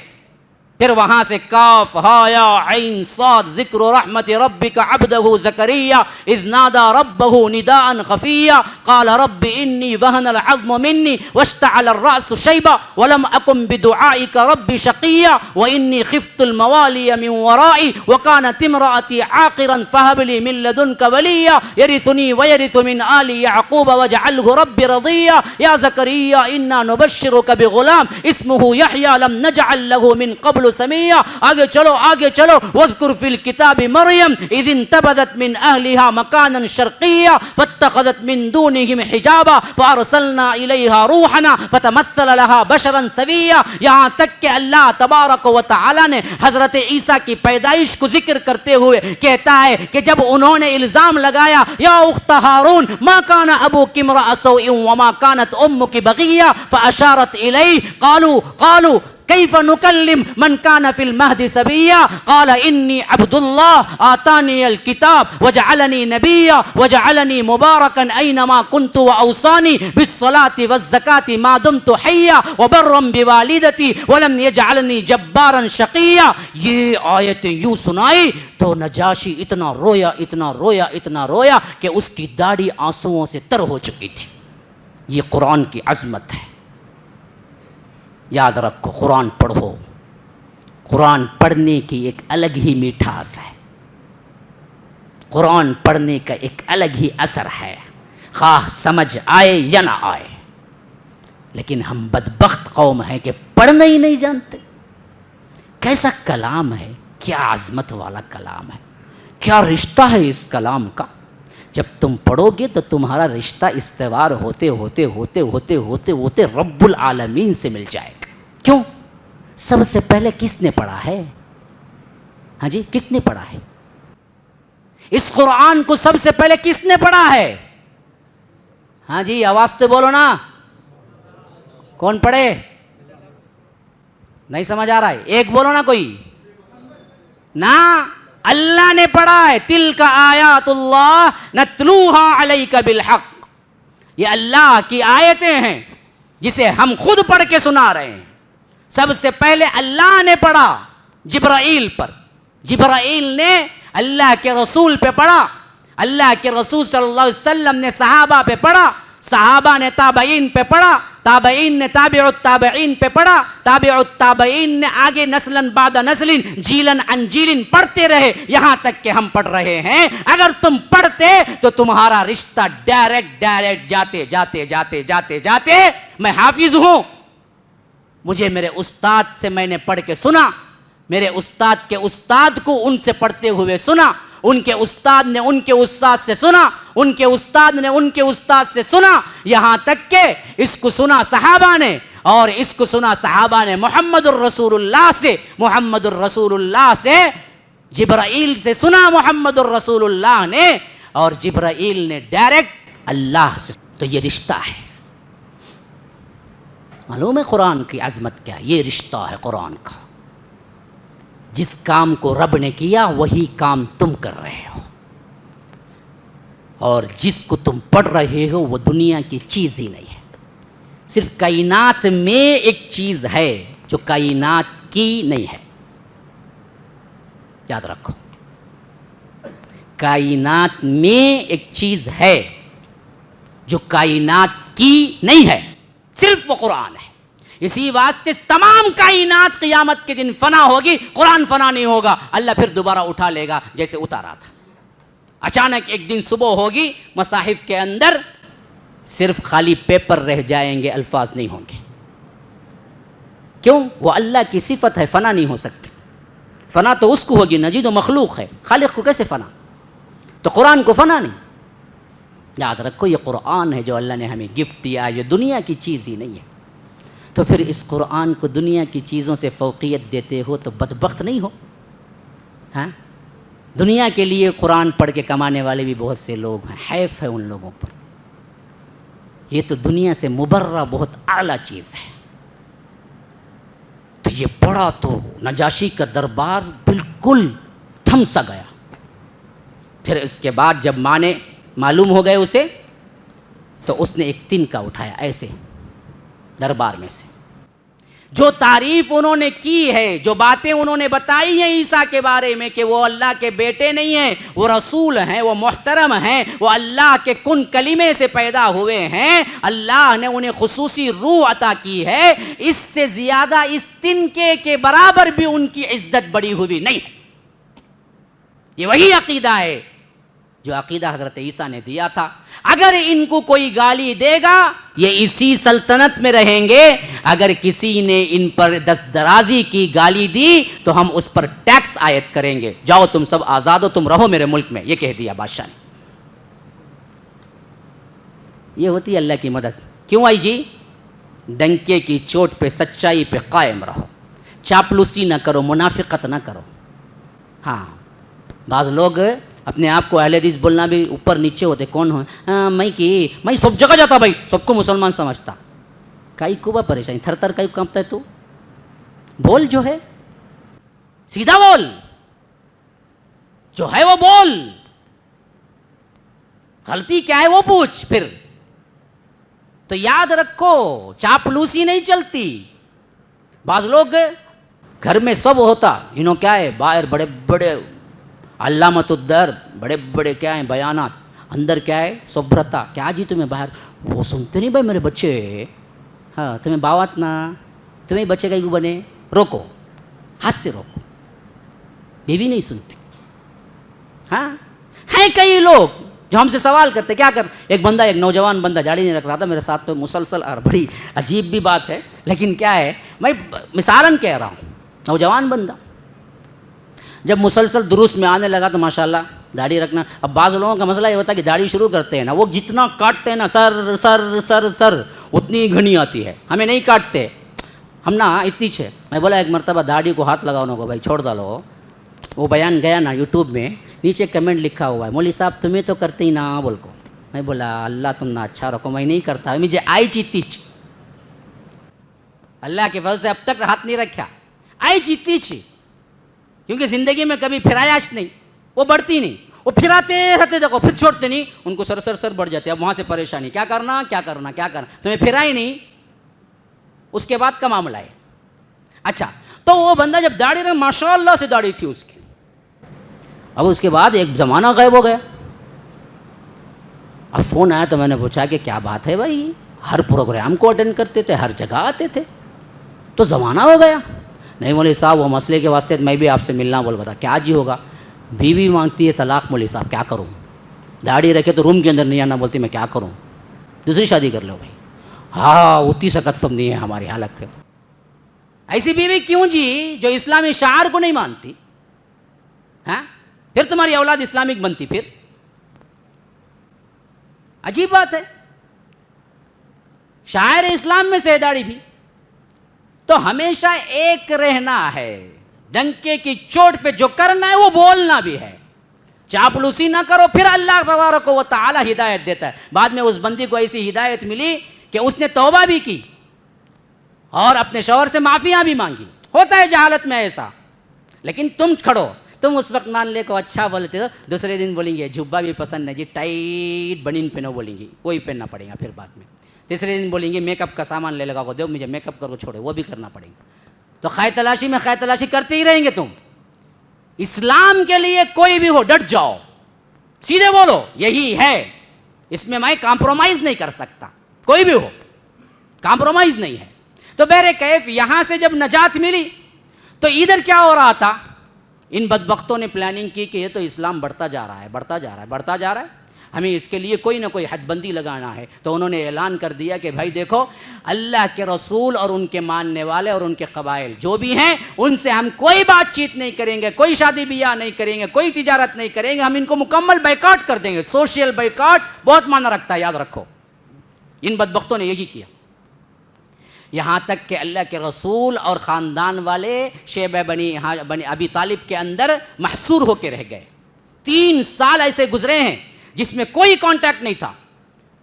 پھر وہاں سے کاف ہا یا عین صاد ذکر رحمت ربک عبدہ زکریا اذ نادى ربہ نداء خفیا قال رب انی وہن العظم منی واشتعل الرأس شیبا ولم اکن بدعائک رب شقیا وانی خفت الموالی من ورائی وکانت امرأتی عاقرا فہب لی من لدنک ولیا یرثنی ویرث من آل یعقوب واجعلہ رب رضیا یا زکریا انا نبشرک بغلام اسمہ یحیی لم نجعل لہ من قبل سمیہ. آگے چلو واذکر فی الکتاب مریم اذ انتبذت من اہلها مکانا شرقیا فاتخذت من دونہم حجابا فارسلنا الیہا روحنا فتمثل لها بشرا سویا. یہاں تک کہ اللہ تبارک و تعالی نے حضرت عیسیٰ کی پیدائش کو ذکر کرتے ہوئے کہتا ہے کہ جب انہوں نے الزام لگایا یا اخت ہارون ما کان ابوک امرأ سوء وما کانت امک بغیا فاشارت الیہ قالوا کیف نکلم من کان فی المہد صبیا قال انی عبد اللہ آتانی الکتاب وجعلنی نبیا وجعلنی مبارکا اینما کنت واوصانی بالصلاة والزکاة ما دمت حیا وبرا بوالدتی ولم یجعلنی جبارا شقیا. یہ آیتیں یوں سنائی تو نجاشی اتنا رویا کہ اس کی داڑھی آنسوؤں سے تر ہو چکی تھی. یہ قرآن کی عظمت ہے. یاد رکھو, قرآن پڑھو. قرآن پڑھنے کی ایک الگ ہی میٹھاس ہے, قرآن پڑھنے کا ایک الگ ہی اثر ہے, خواہ سمجھ آئے یا نہ آئے. لیکن ہم بدبخت قوم ہیں کہ پڑھنا ہی نہیں جانتے. کیسا کلام ہے, کیا عظمت والا کلام ہے, کیا رشتہ ہے اس کلام کا. جب تم پڑھو گے تو تمہارا رشتہ استوار ہوتے رب العالمین سے مل جائے گا. کیوں؟ سب سے پہلے کس نے پڑھا ہے؟ ہاں جی, کس نے پڑھا ہے اس قرآن کو؟ سب سے پہلے کس نے پڑھا ہے؟ ہاں جی, آواز سے بولو نا. کون پڑھے؟ نہیں سمجھ آ رہا ہے؟ ایک بولو نا کوئی نا. اللہ نے پڑھا ہے. تلک آیات اللہ نتلوها علیک بالحق. یہ اللہ کی آیتیں ہیں جسے ہم خود پڑھ کے سنا رہے ہیں. سب سے پہلے اللہ نے پڑھا جبرائیل پر. جبرائیل نے اللہ کے رسول پہ پڑھا. اللہ کے رسول صلی اللہ علیہ وسلم نے صحابہ پہ پڑھا. صحابہ نے تابعین پہ پڑھا. تابعین نے تابع التابعین پہ پڑھا. تابع التابعین نے آگے نسلاً بعد نسلین جیلاً عن جیلن پڑھتے رہے یہاں تک کہ ہم پڑھ رہے ہیں. اگر تم پڑھتے تو تمہارا رشتہ ڈائریکٹ جاتے جاتے جاتے جاتے جاتے میں حافظ ہوں. مجھے میرے استاد سے میں نے پڑھ کے سنا. میرے استاد کے استاد کو ان سے پڑھتے ہوئے سنا. ان کے استاد نے ان کے استاد سے سنا. ان کے استاد نے ان کے استاد سے سنا. یہاں تک کہ اس کو سنا صحابہ نے اور اس کو سنا صحابہ نے محمد الرسول اللہ سے. محمد الرسول اللہ سے جبرائیل سے سنا محمد الرسول اللہ نے اور جبرائیل نے ڈائریکٹ اللہ سے. تو یہ رشتہ ہے. معلوم ہے قرآن کی عظمت کیا ہے؟ یہ رشتہ ہے قرآن کا. جس کام کو رب نے کیا وہی کام تم کر رہے ہو اور جس کو تم پڑھ رہے ہو وہ دنیا کی چیز ہی نہیں ہے. صرف کائنات میں ایک چیز ہے جو کائنات کی نہیں ہے. یاد رکھو, کائنات میں ایک چیز ہے جو کائنات کی نہیں ہے, صرف وہ قرآن ہے. اسی واسطے تمام کائنات قیامت کے دن فنا ہوگی, قرآن فنا نہیں ہوگا. اللہ پھر دوبارہ اٹھا لے گا جیسے اتارا تھا. اچانک ایک دن صبح ہوگی, مصاحف کے اندر صرف خالی پیپر رہ جائیں گے, الفاظ نہیں ہوں گے. کیوں؟ وہ اللہ کی صفت ہے, فنا نہیں ہو سکتی. فنا تو اس کو ہوگی نا جی جو مخلوق ہے, خالق کو کیسے فنا؟ تو قرآن کو فنا نہیں. یاد رکھو یہ قرآن ہے جو اللہ نے ہمیں گفٹ دیا, یہ دنیا کی چیز ہی نہیں ہے. تو پھر اس قرآن کو دنیا کی چیزوں سے فوقیت دیتے ہو تو بدبخت نہیں ہو؟ ہاں, دنیا کے لیے قرآن پڑھ کے کمانے والے بھی بہت سے لوگ ہیں, حیف ہے ان لوگوں پر. یہ تو دنیا سے مبرہ بہت اعلیٰ چیز ہے. تو یہ پڑھا تو نجاشی کا دربار بالکل تھم سا گیا. پھر اس کے بعد جب معنی معلوم ہو گئے اسے تو اس نے ایک تنکا اٹھایا ایسے دربار میں سے. جو تعریف انہوں نے کی ہے, جو باتیں انہوں نے بتائی ہیں عیسیٰ کے بارے میں کہ وہ اللہ کے بیٹے نہیں ہیں, وہ رسول ہیں, وہ محترم ہیں, وہ اللہ کے کن کلمے سے پیدا ہوئے ہیں, اللہ نے انہیں خصوصی روح عطا کی ہے, اس سے زیادہ اس تنکے کے برابر بھی ان کی عزت بڑی ہوئی نہیں ہے. یہ وہی عقیدہ ہے جو عقیدہ حضرت عیسیٰ نے دیا تھا. اگر ان کو کوئی گالی دے گا یہ اسی سلطنت میں رہیں گے, اگر کسی نے ان پر دست درازی کی گالی دی تو ہم اس پر ٹیکس عائد کریں گے. جاؤ تم سب آزاد ہو, تم رہو میرے ملک میں, یہ کہہ دیا بادشاہ نے. یہ ہوتی ہے اللہ کی مدد. کیوں آئی جی؟ ڈنکے کی چوٹ پہ سچائی پہ قائم رہو, چاپلوسی نہ کرو, منافقت نہ کرو. ہاں, بعض لوگ اپنے آپ کو اہل حدیث بولنا بھی اوپر نیچے ہوتے. کون ہو؟ میں سب جگہ جاتا بھائی, سب کو مسلمان سمجھتا. کئی کو با پریشانی, تھر تھر کئی کانپتا ہے. تو بول, جو ہے سیدھا بول, جو ہے وہ بول, غلطی کیا ہے وہ پوچھ. پھر تو یاد رکھو چاپلوسی نہیں چلتی. بعض لوگ گھر میں سب ہوتا, انہوں کیا ہے باہر بڑے بڑے علامت الدر, بڑے بڑے کیا ہیں بیانات, اندر کیا ہے سبھرتا. کیا جی تمہیں باہر وہ سنتے نہیں بھائی میرے بچے, ہاں تمہیں باوات نا, تمہیں بچے کا کیوں بنے. روکو, ہاتھ سے روکو, بیوی نہیں سنتی. ہاں ہیں کئی لوگ جو ہم سے سوال کرتے کیا کر. ایک بندہ, ایک نوجوان بندہ داڑھی نہیں رکھ رہا تھا میرے ساتھ, تو مسلسل, اور بڑی عجیب بھی بات ہے لیکن کیا ہے, میں مثالاً کہہ رہا ہوں, نوجوان بندہ جب مسلسل دروس میں آنے لگا تو ماشاءاللہ داڑھی رکھنا. اب بعض لوگوں کا مسئلہ یہ ہوتا ہے کہ داڑھی شروع کرتے ہیں نا, وہ جتنا کاٹتے ہیں نا سر سر سر سر اتنی گھنی آتی ہے. ہمیں نہیں کاٹتے, ہم نا اتنی چھے. میں بولا ایک مرتبہ داڑھی کو ہاتھ لگاؤ کو, بھائی چھوڑ ڈالو. وہ بیان گیا نا یوٹیوب میں, نیچے کمنٹ لکھا ہوا ہے, مولوی صاحب تمہیں تو کرتے ہی نا بول کو. میں بولا اللہ تم نہ اچھا رکھو, میں نہیں کرتا, مجھے آئی چیتی. اللہ کے فضل سے اب تک ہاتھ نہیں رکھا. آئی جیتتی تھی کیونکہ زندگی میں کبھی پھرایاش نہیں, وہ بڑھتی نہیں, وہ پھراتے رہتے, دیکھو پھر چھوڑتے نہیں, ان کو سر بڑھ جاتے. اب وہاں سے پریشانی, کیا کرنا, تمہیں پھرا ہی نہیں, اس کے بعد کا معاملہ ہے. اچھا, تو وہ بندہ جب داڑھی رہا, ماشاء اللہ سے داڑھی تھی اس کی, اب اس کے بعد ایک زمانہ غائب ہو گیا. اب فون آیا تو میں نے پوچھا کہ کیا بات ہے بھائی, ہر پروگرام کو اٹینڈ کرتے تھے, ہر جگہ آتے تھے, تو زمانہ ہو گیا. نہیں مولوی صاحب, وہ مسئلے کے واسطے میں بھی آپ سے ملنا. بول بتا کیا جی ہوگا. بیوی مانگتی ہے طلاق. مولوی صاحب کیا کروں, داڑھی رکھے تو روم کے اندر نہیں آنا, بولتی میں کیا کروں, دوسری شادی کر لو بھائی. ہاں اتنی سخت سب نہیں ہے ہماری حالت ہے. ایسی بیوی کیوں جی جو اسلامی شعار کو نہیں مانتی؟ ہاں, پھر تمہاری اولاد اسلامک بنتی. پھر عجیب بات ہے, شاعر اسلام میں سے داڑھی بھی. تو ہمیشہ ایک رہنا ہے, ڈنکے کی چوٹ پہ جو کرنا ہے وہ بولنا بھی ہے, چاپلوسی نہ کرو. پھر اللہ تبارک و تعالی ہدایت دیتا ہے. بعد میں اس بندی کو ایسی ہدایت ملی کہ اس نے توبہ بھی کی اور اپنے شوہر سے معافیاں بھی مانگی. ہوتا ہے جہالت میں ایسا, لیکن تم کھڑو, تم اس وقت نانلے کو اچھا بولتے ہو, دوسرے دن بولیں گے جھبا بھی پسند نہیں جی, ٹائٹ بنین پہنو بولیں گی, وہی پہننا پڑے گا. پھر بعد میں تیسرے دن بولیں گے میک اپ کا سامان لے لگا کو دو, مجھے میک اپ کر کو چھوڑے, وہ بھی کرنا پڑے گا. تو خیر تلاشی کرتے ہی رہیں گے تم. اسلام کے لیے کوئی بھی ہو ڈٹ جاؤ, سیدھے بولو یہی ہے, اس میں میں کمپرومائز نہیں کر سکتا. کوئی بھی ہو کمپرومائز نہیں ہے. تو بہرکیف یہاں سے جب نجات ملی تو ادھر کیا ہو رہا تھا, ان بدبختوں نے پلاننگ کی کہ یہ تو اسلام بڑھتا جا رہا ہے, ہمیں اس کے لیے کوئی نہ کوئی حد بندی لگانا ہے. تو انہوں نے اعلان کر دیا کہ بھائی دیکھو, اللہ کے رسول اور ان کے ماننے والے اور ان کے قبائل جو بھی ہیں ان سے ہم کوئی بات چیت نہیں کریں گے, کوئی شادی بیاہ نہیں کریں گے, کوئی تجارت نہیں کریں گے, ہم ان کو مکمل بائیکاٹ کر دیں گے. سوشل بائیکاٹ بہت معنی رکھتا ہے, یاد رکھو. ان بدبختوں نے یہی کیا, یہاں تک کہ اللہ کے رسول اور خاندان والے شیبہ بنی ابی طالب کے اندر محصور ہو کے رہ گئے. 3 سال ایسے گزرے ہیں جس میں کوئی کانٹیکٹ نہیں تھا.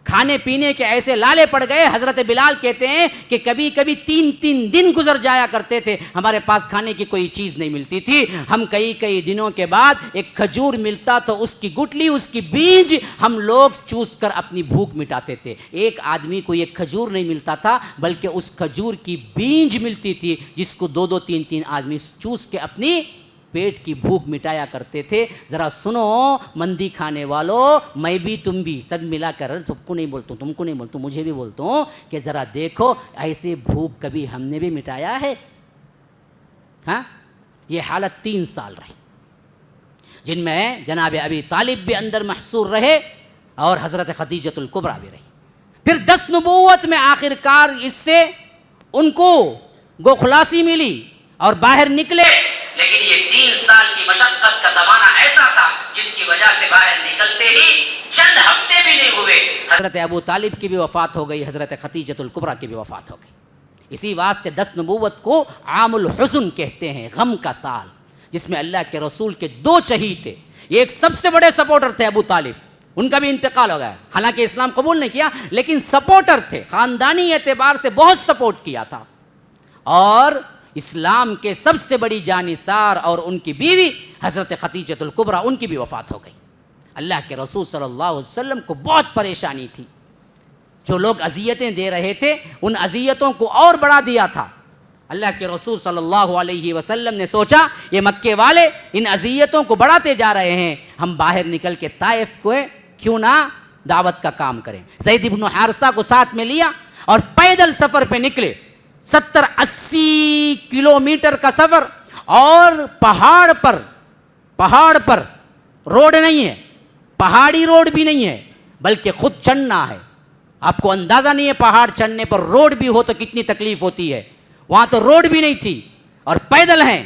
کھانے پینے کے ایسے لالے پڑ گئے. حضرت بلال کہتے ہیں کہ کبھی کبھی 3 دن گزر جایا کرتے تھے, ہمارے پاس کھانے کی کوئی چیز نہیں ملتی تھی. ہم کئی دنوں کے بعد ایک کھجور ملتا تو اس کی گٹلی, اس کی بیج ہم لوگ چوس کر اپنی بھوک مٹاتے تھے. ایک آدمی کو ایک کھجور نہیں ملتا تھا بلکہ اس کھجور کی بیج ملتی تھی جس کو 2 3 آدمی چوس کے اپنی پیٹ کی بھوک مٹایا کرتے تھے. ذرا سنو مندی کھانے والوں, میں بھی تم بھی سب ملا کر, سب کو نہیں بولتا ہوں, تم کو نہیں بولتا ہوں, مجھے بھی بولتا ہوں کہ ذرا دیکھو ایسے بھوک کبھی ہم نے بھی مٹایا ہے؟ ہاں, یہ حالت 3 سال رہی جن میں جناب ابی طالب بھی اندر محصور رہے اور حضرت خدیجۃ الکبریٰ بھی رہی. پھر 10 نبوت میں آخر کار اس سے ان کو گوخلاصی ملی اور باہر نکلے. لیکن یہ 3 سال کی مشقت کا زمانہ ایسا تھا جس کی وجہ سے باہر نکلتے ہی چند ہفتے بھی نہیں ہوئے حضرت ابو طالب کی بھی وفات ہو گئی, حضرت خدیجۃ الکبریٰ کی بھی وفات ہو گئی. اسی واسطے 10 نبوت کو عام الحزن کہتے ہیں, غم کا سال, جس میں اللہ کے رسول کے 2 شہید تھے. یہ ایک سب سے بڑے سپورٹر تھے ابو طالب, ان کا بھی انتقال ہو گیا. حالانکہ اسلام قبول نہیں کیا لیکن سپورٹر تھے, خاندانی اعتبار سے بہت سپورٹ کیا تھا. اور اسلام کے سب سے بڑی جانثار اور ان کی بیوی حضرت خدیجۃ الکبریٰ, ان کی بھی وفات ہو گئی. اللہ کے رسول صلی اللہ علیہ وسلم کو بہت پریشانی تھی. جو لوگ اذیتیں دے رہے تھے ان اذیتوں کو اور بڑھا دیا تھا. اللہ کے رسول صلی اللہ علیہ وسلم نے سوچا یہ مکے والے ان اذیتوں کو بڑھاتے جا رہے ہیں, ہم باہر نکل کے طائف کو کیوں نہ دعوت کا کام کریں. زید بن حارثہ کو ساتھ میں لیا اور پیدل سفر پہ نکلے. 70-80 کلومیٹر کا سفر, اور پہاڑ پر روڈ نہیں ہے, پہاڑی روڈ بھی نہیں ہے بلکہ خود چڑھنا ہے. آپ کو اندازہ نہیں ہے پہاڑ چڑھنے پر روڈ بھی ہو تو کتنی تکلیف ہوتی ہے. وہاں تو روڈ بھی نہیں تھی اور پیدل ہیں.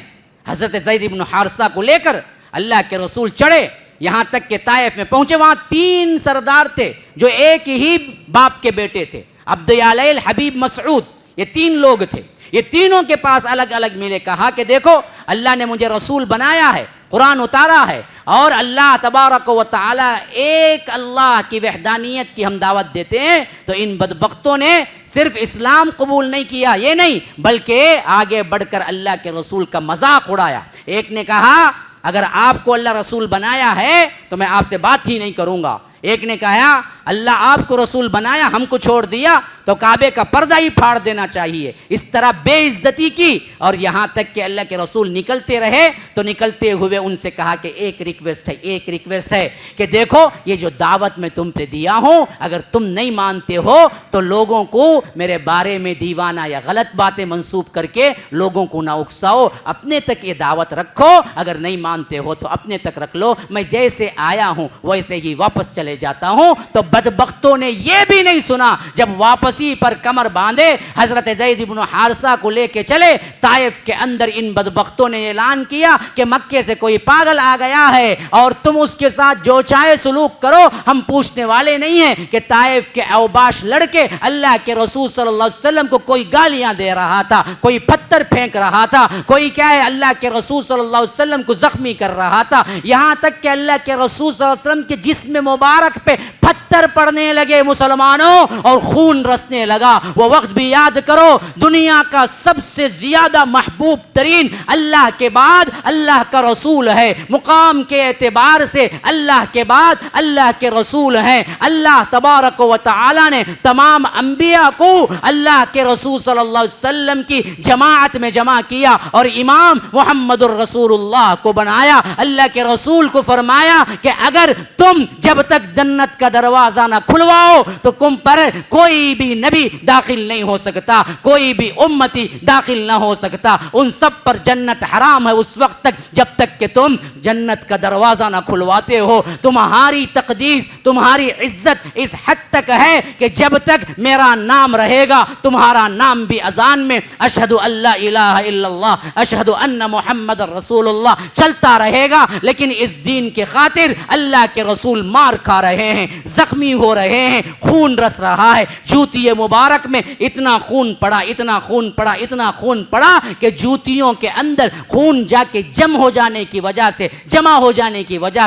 حضرت زید بن حارثہ کو لے کر اللہ کے رسول چڑھے, یہاں تک کہ طائف میں پہنچے. وہاں 3 سردار تھے جو ایک ہی باپ کے بیٹے تھے, عبد یالیل, حبیب, مسعود. یہ 3 لوگ تھے. یہ تینوں کے پاس الگ الگ ملے, کہا کہ دیکھو اللہ نے مجھے رسول بنایا ہے قرآن اتارا ہے، اور اللہ تبارک و تعالی ایک اللہ کی وحدانیت کی ہم دعوت دیتے ہیں، تو ان بدبختوں نے صرف اسلام قبول نہیں کیا یہ نہیں، بلکہ آگے بڑھ کر اللہ کے رسول کا مذاق اڑایا۔ ایک نے کہا اگر آپ کو اللہ رسول بنایا ہے تو میں آپ سے بات ہی نہیں کروں گا۔ ایک نے کہا اللہ آپ کو رسول بنایا، ہم کو چھوڑ دیا تو کعبے کا پردہ ہی پھاڑ دینا چاہیے۔ اس طرح بے عزتی کی، اور یہاں تک کہ اللہ کے رسول نکلتے رہے تو نکلتے ہوئے ان سے کہا کہ ایک ریکویسٹ ہے کہ دیکھو یہ جو دعوت میں تم پہ دیا ہوں، اگر تم نہیں مانتے ہو تو لوگوں کو میرے بارے میں دیوانہ یا غلط باتیں منسوب کر کے لوگوں کو نہ اکساؤ، اپنے تک یہ دعوت رکھو، اگر نہیں مانتے ہو تو اپنے تک رکھ لو، میں جیسے آیا ہوں ویسے ہی واپس چلے جاتا ہوں۔ تو بدبختوں نے یہ بھی نہیں سنا، جب واپسی پر کمر باندھے حضرت زید بن حارثہ کو لے کے چلے طائف کے اندر، ان بدبختوں نے اعلان کیا کہ مکے سے کوئی پاگل آ گیا ہے اور تم اس کے ساتھ جو چاہے سلوک کرو، ہم پوچھنے والے نہیں ہیں کہ طائف کے اوباش لڑکے اللہ کے رسول صلی اللہ علیہ وسلم کو کوئی گالیاں دے رہا تھا، کوئی پتھر پھینک رہا تھا، کوئی کیا ہے اللہ کے رسول صلی اللہ علیہ وسلم کو زخمی کر رہا تھا، یہاں تک کہ اللہ کے رسول صلی اللہ علیہ وسلم کے جسم مبارک پہ پتھر پڑنے لگے مسلمانوں اور خون رسنے لگا۔ وہ وقت بھی یاد کرو، دنیا کا سب سے زیادہ محبوب ترین اللہ کے بعد اللہ کا رسول ہے، مقام کے اعتبار سے اللہ کے بعد اللہ کے رسول ہیں۔ اللہ تبارک و تعالی نے تمام انبیاء کو اللہ کے رسول صلی اللہ علیہ وسلم کی جماعت میں جمع کیا اور امام محمد الرسول اللہ کو بنایا۔ اللہ کے رسول کو فرمایا کہ اگر تم جب تک جنت کا دروازہ نہ کھلواؤ تو تم پر کوئی بھی نبی داخل نہیں ہو سکتا، کوئی بھی امتی داخل نہ ہو سکتا، ان سب پر جنت حرام ہے اس وقت تک جب تک کہ تم جنت کا دروازہ نہ کھلواتے ہو۔ تمہاری تقدیس، تمہاری عزت اس حد تک ہے کہ جب تک میرا نام رہے گا تمہارا نام بھی اذان میں اشہد ان لا الہ الا اللہ اشہد ان محمد رسول اللہ چلتا رہے گا، لیکن اس دین کے خاطر اللہ کے رسول مار کھا رہے ہیں، زخمی ہو رہے ہیں، خون رس رہا ہے۔ جوتی مبارک میں اتنا خون پڑا، اتنا خون پڑا، اتنا خون پڑا کہ جوتیوں کے اندر خون جا کے جمع ہو جانے کی وجہ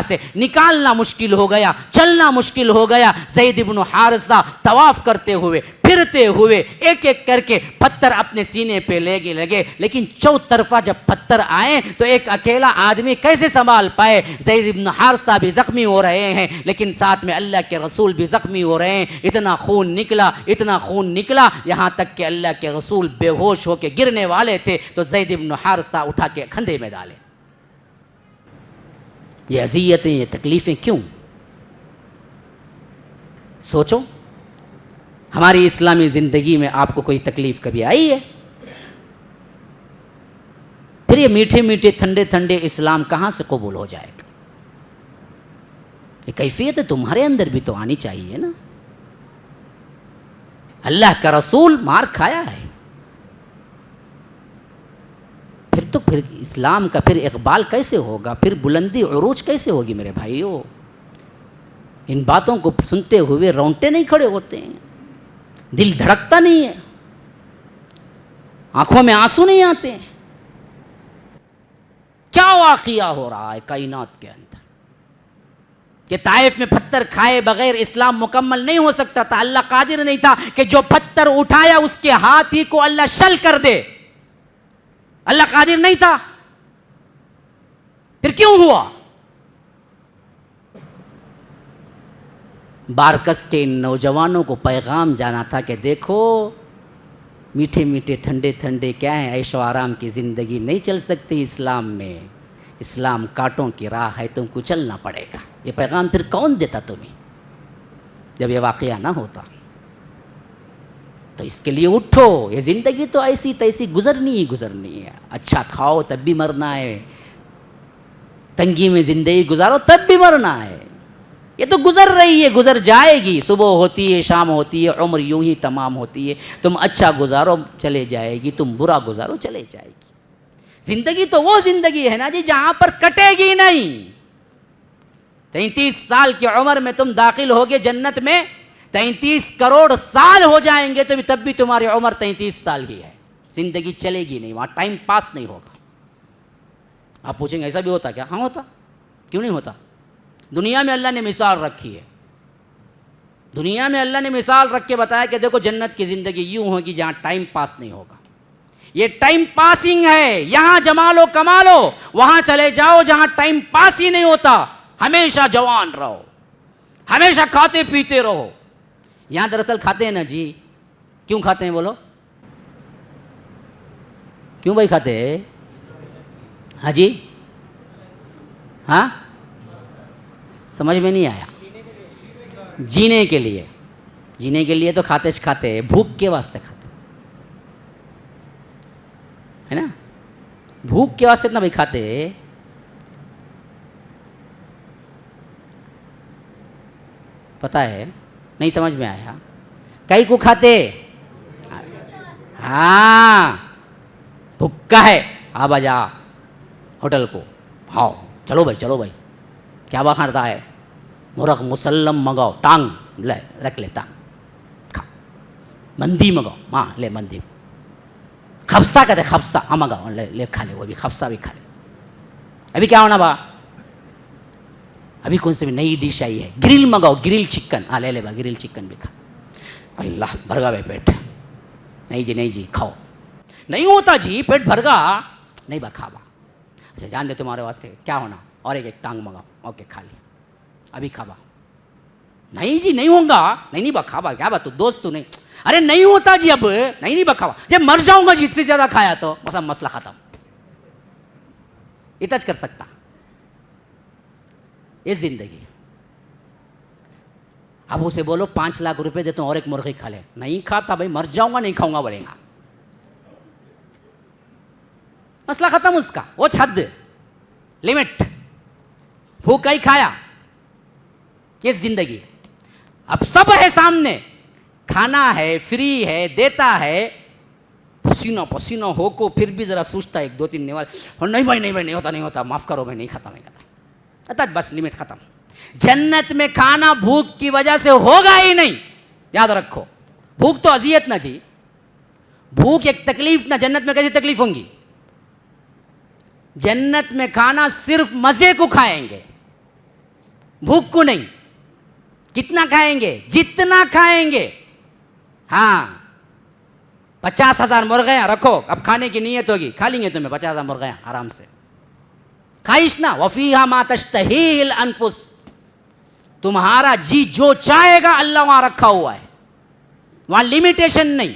سے نکالنا مشکل ہو گیا، چلنا مشکل ہو گیا۔ زید بن حارثہ طواف کرتے ہوئے پھرتے ہوئے ایک ایک کر کے پتھر اپنے سینے پہ لگے، لیکن چوطرفہ جب پتھر آئے تو ایک اکیلا آدمی کیسے سنبھال پائے؟ زید بن حارثہ بھی زخمی ہو رہے ہیں، لیکن ساتھ میں اللہ کے رسول بھی زخمی ہو رہے ہیں۔ اتنا خون نکلا یہاں تک کہ اللہ کے رسول بے ہوش ہو کے گرنے والے تھے تو زید بن حارثہ اٹھا کے کھندے میں ڈالے۔ یہ اذیتیں، یہ تکلیفیں کیوں؟ سوچو، ہماری اسلامی زندگی میں آپ کو کوئی تکلیف کبھی آئی ہے؟ پھر یہ میٹھے میٹھے ٹھنڈے ٹھنڈے اسلام کہاں سے قبول ہو جائے گا؟ یہ کیفیت تمہارے اندر بھی تو آنی چاہیے نا۔ اللہ کا رسول مار کھایا ہے، پھر اسلام کا پھر اقبال کیسے ہوگا؟ پھر بلندی عروج کیسے ہوگی میرے بھائیوں؟ ان باتوں کو سنتے ہوئے رونگٹے نہیں کھڑے ہوتے ہیں، دل دھڑکتا نہیں ہے، آنکھوں میں آنسو نہیں آتے ہیں؟ کیا واقعہ ہو رہا ہے کائنات کے اندر کہ طائف میں پتھر کھائے بغیر اسلام مکمل نہیں ہو سکتا تھا۔ اللہ قادر نہیں تھا کہ جو پتھر اٹھایا اس کے ہاتھ ہی کو اللہ شل کر دے؟ اللہ قادر نہیں تھا؟ پھر کیوں ہوا؟ بارکس کے ان نوجوانوں کو پیغام جانا تھا کہ دیکھو، میٹھے میٹھے ٹھنڈے ٹھنڈے کیا ہیں، عیش و آرام کی زندگی نہیں چل سکتی اسلام میں، اسلام کانٹوں کی راہ ہے، تم کو چلنا پڑے گا۔ یہ پیغام پھر کون دیتا تمہیں جب یہ واقعہ نہ ہوتا؟ تو اس کے لیے اٹھو، یہ زندگی تو ایسی تیسی گزرنی ہے، اچھا کھاؤ تب بھی مرنا ہے، تنگی میں زندگی گزارو تب بھی مرنا ہے، یہ تو گزر رہی ہے، گزر جائے گی، صبح ہوتی ہے، شام ہوتی ہے، عمر یوں ہی تمام ہوتی ہے، تم اچھا گزارو چلے جائے گی، تم برا گزارو چلے جائے گی۔ زندگی تو وہ زندگی ہے نا جی جہاں پر کٹے گی نہیں۔ 33 سال کی عمر میں تم داخل ہوگے جنت میں، 33 کروڑ سال ہو جائیں گے تو تب بھی تمہاری عمر 33 سال ہی ہے، زندگی چلے گی نہیں، وہاں ٹائم پاس نہیں ہوگا۔ آپ پوچھیں گے ایسا بھی ہوتا کیا؟ ہاں ہوتا، کیوں نہیں ہوتا؟ دنیا میں اللہ نے مثال رکھی ہے، دنیا میں اللہ نے مثال رکھ کے بتایا کہ دیکھو جنت کی زندگی یوں ہوگی جہاں ٹائم پاس نہیں ہوگا، یہ ٹائم پاسنگ ہے، یہاں جما لو کما لو، وہاں چلے جاؤ جہاں ٹائم پاس ہی نہیں ہوتا، ہمیشہ جوان رہو، ہمیشہ کھاتے پیتے رہو۔ یہاں دراصل کھاتے ہیں نا جی، کیوں کھاتے ہیں بولو؟ کیوں بھائی کھاتے ہیں؟ ہاں جی، ہاں سمجھ میں نہیں آیا۔ جینے کے لیے، جینے کے لیے تو کھاتے ہیں، بھوک کے واسطے کھاتے ہے نا، بھوک کے واسطے اتنا بھائی کھاتے۔ پتہ ہے نہیں سمجھ میں آیا؟ کئی کو کھاتے؟ ہاں بھوکا ہے، آ جا ہوٹل کو، ہاؤ چلو بھائی کیا با کھاتا ہے؟ مرغ مسلم منگاؤ، ٹانگ لے رکھ لے، ٹانگ کھا، مندی منگاؤ، ماں لے مندی، خبسہ کہتے خبسہ، ہاں منگاؤ لے کھا لے، وہ بھی خبسہ بھی کھا لے۔ ابھی کیا ہونا با؟ ابھی کون سی بھی نئی ڈش آئی ہے، گرل منگاؤ، گرل چکن، ہاں لے با گرل چکن بھی کھا۔ اللہ بھر گا بھائی پیٹ، نہیں جی کھاؤ، نہیں ہوتا جی پیٹ بھر گا، نہیں با کھا با، اچھا جان دے تمہارے واسطے کیا ہونا، اور ایک ٹانگ منگاؤ، اوکے کھا لیا، ابھی کھا با، نہیں جی نہیں ہوں گا، نہیں با کھا با، کیا بات تو دوست تو نہیں، ارے نہیں ہوتا جی، اب نہیں با کھا با، جب مر جاؤں گا جی اس سے زیادہ کھایا تو بس اب مسئلہ ختم، اتج کر سکتا یہ زندگی۔ اب اسے بولو 5 لاکھ روپے دیتا ہوں اور ایک مرغی کھا لے، نہیں کھاتا بھائی، مر جاؤں گا نہیں کھاؤں گا بولے گا، مسئلہ ختم اس کا، وہ حد لمٹ، بھوکا ہی کھایا، یہ زندگی ہے۔ اب سب ہے سامنے، کھانا ہے، فری ہے، دیتا ہے، پسینہ ہو کو پھر بھی ذرا سوچتا ہے 1 2 3 نہیں بھائی نہیں ہوتا، معاف کرو بھائی، نہیں کھاتا میں کہتا، بس لمٹ ختم۔ جنت میں کھانا بھوک کی وجہ سے ہوگا ہی نہیں، یاد رکھو، بھوک تو اذیت نہ جی، بھوک ایک تکلیف نہ، جنت میں کیسی تکلیف ہوں گی؟ جنت میں کھانا صرف مزے کو کھائیں گے، بھوک کو نہیں، کتنا کھائیں گے؟ جتنا کھائیں گے، ہاں 50,000 مرغیاں رکھو، اب کھانے کی نیت ہوگی، کھا لیں گے تمہیں 50,000 مرغیاں آرام سے، خواہش نہ، وَفِيهَا مَا تَشْتَهِيهِ الْأَنفُسُ، تمہارا جی جو چاہے گا اللہ وہاں رکھا ہوا ہے، وہاں لمیٹیشن نہیں،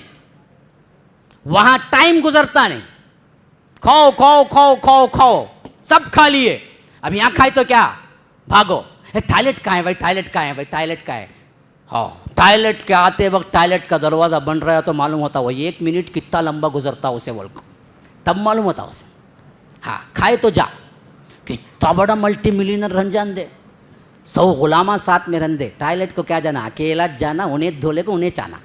وہاں ٹائم گزرتا نہیں، کھاؤ کھاؤ کھاؤ کھاؤ کھاؤ، سب کھا لیے، اب یہاں کھائے تو کیا بھاگو، ٹوائلٹ کہاں ہے بھائی، ٹوائلٹ کہاں ہے بھائی، ٹوائلٹ کہاں ہے، ہاں ٹوائلٹ کے آتے وقت ٹوائلٹ کا دروازہ بن رہا ہے تو معلوم ہوتا وہ 1 منٹ کتنا لمبا گزرتا اسے بول کو، تب معلوم ہوتا اسے، ہاں کھائے تو جا، کتنا بڑا ملٹی ملینر رن جان دے، 100 غلامہ ساتھ میں رن دے، ٹوائلٹ کو کیا جانا، اکیلا جانا، انہیں دھولے کو انہیں چانا،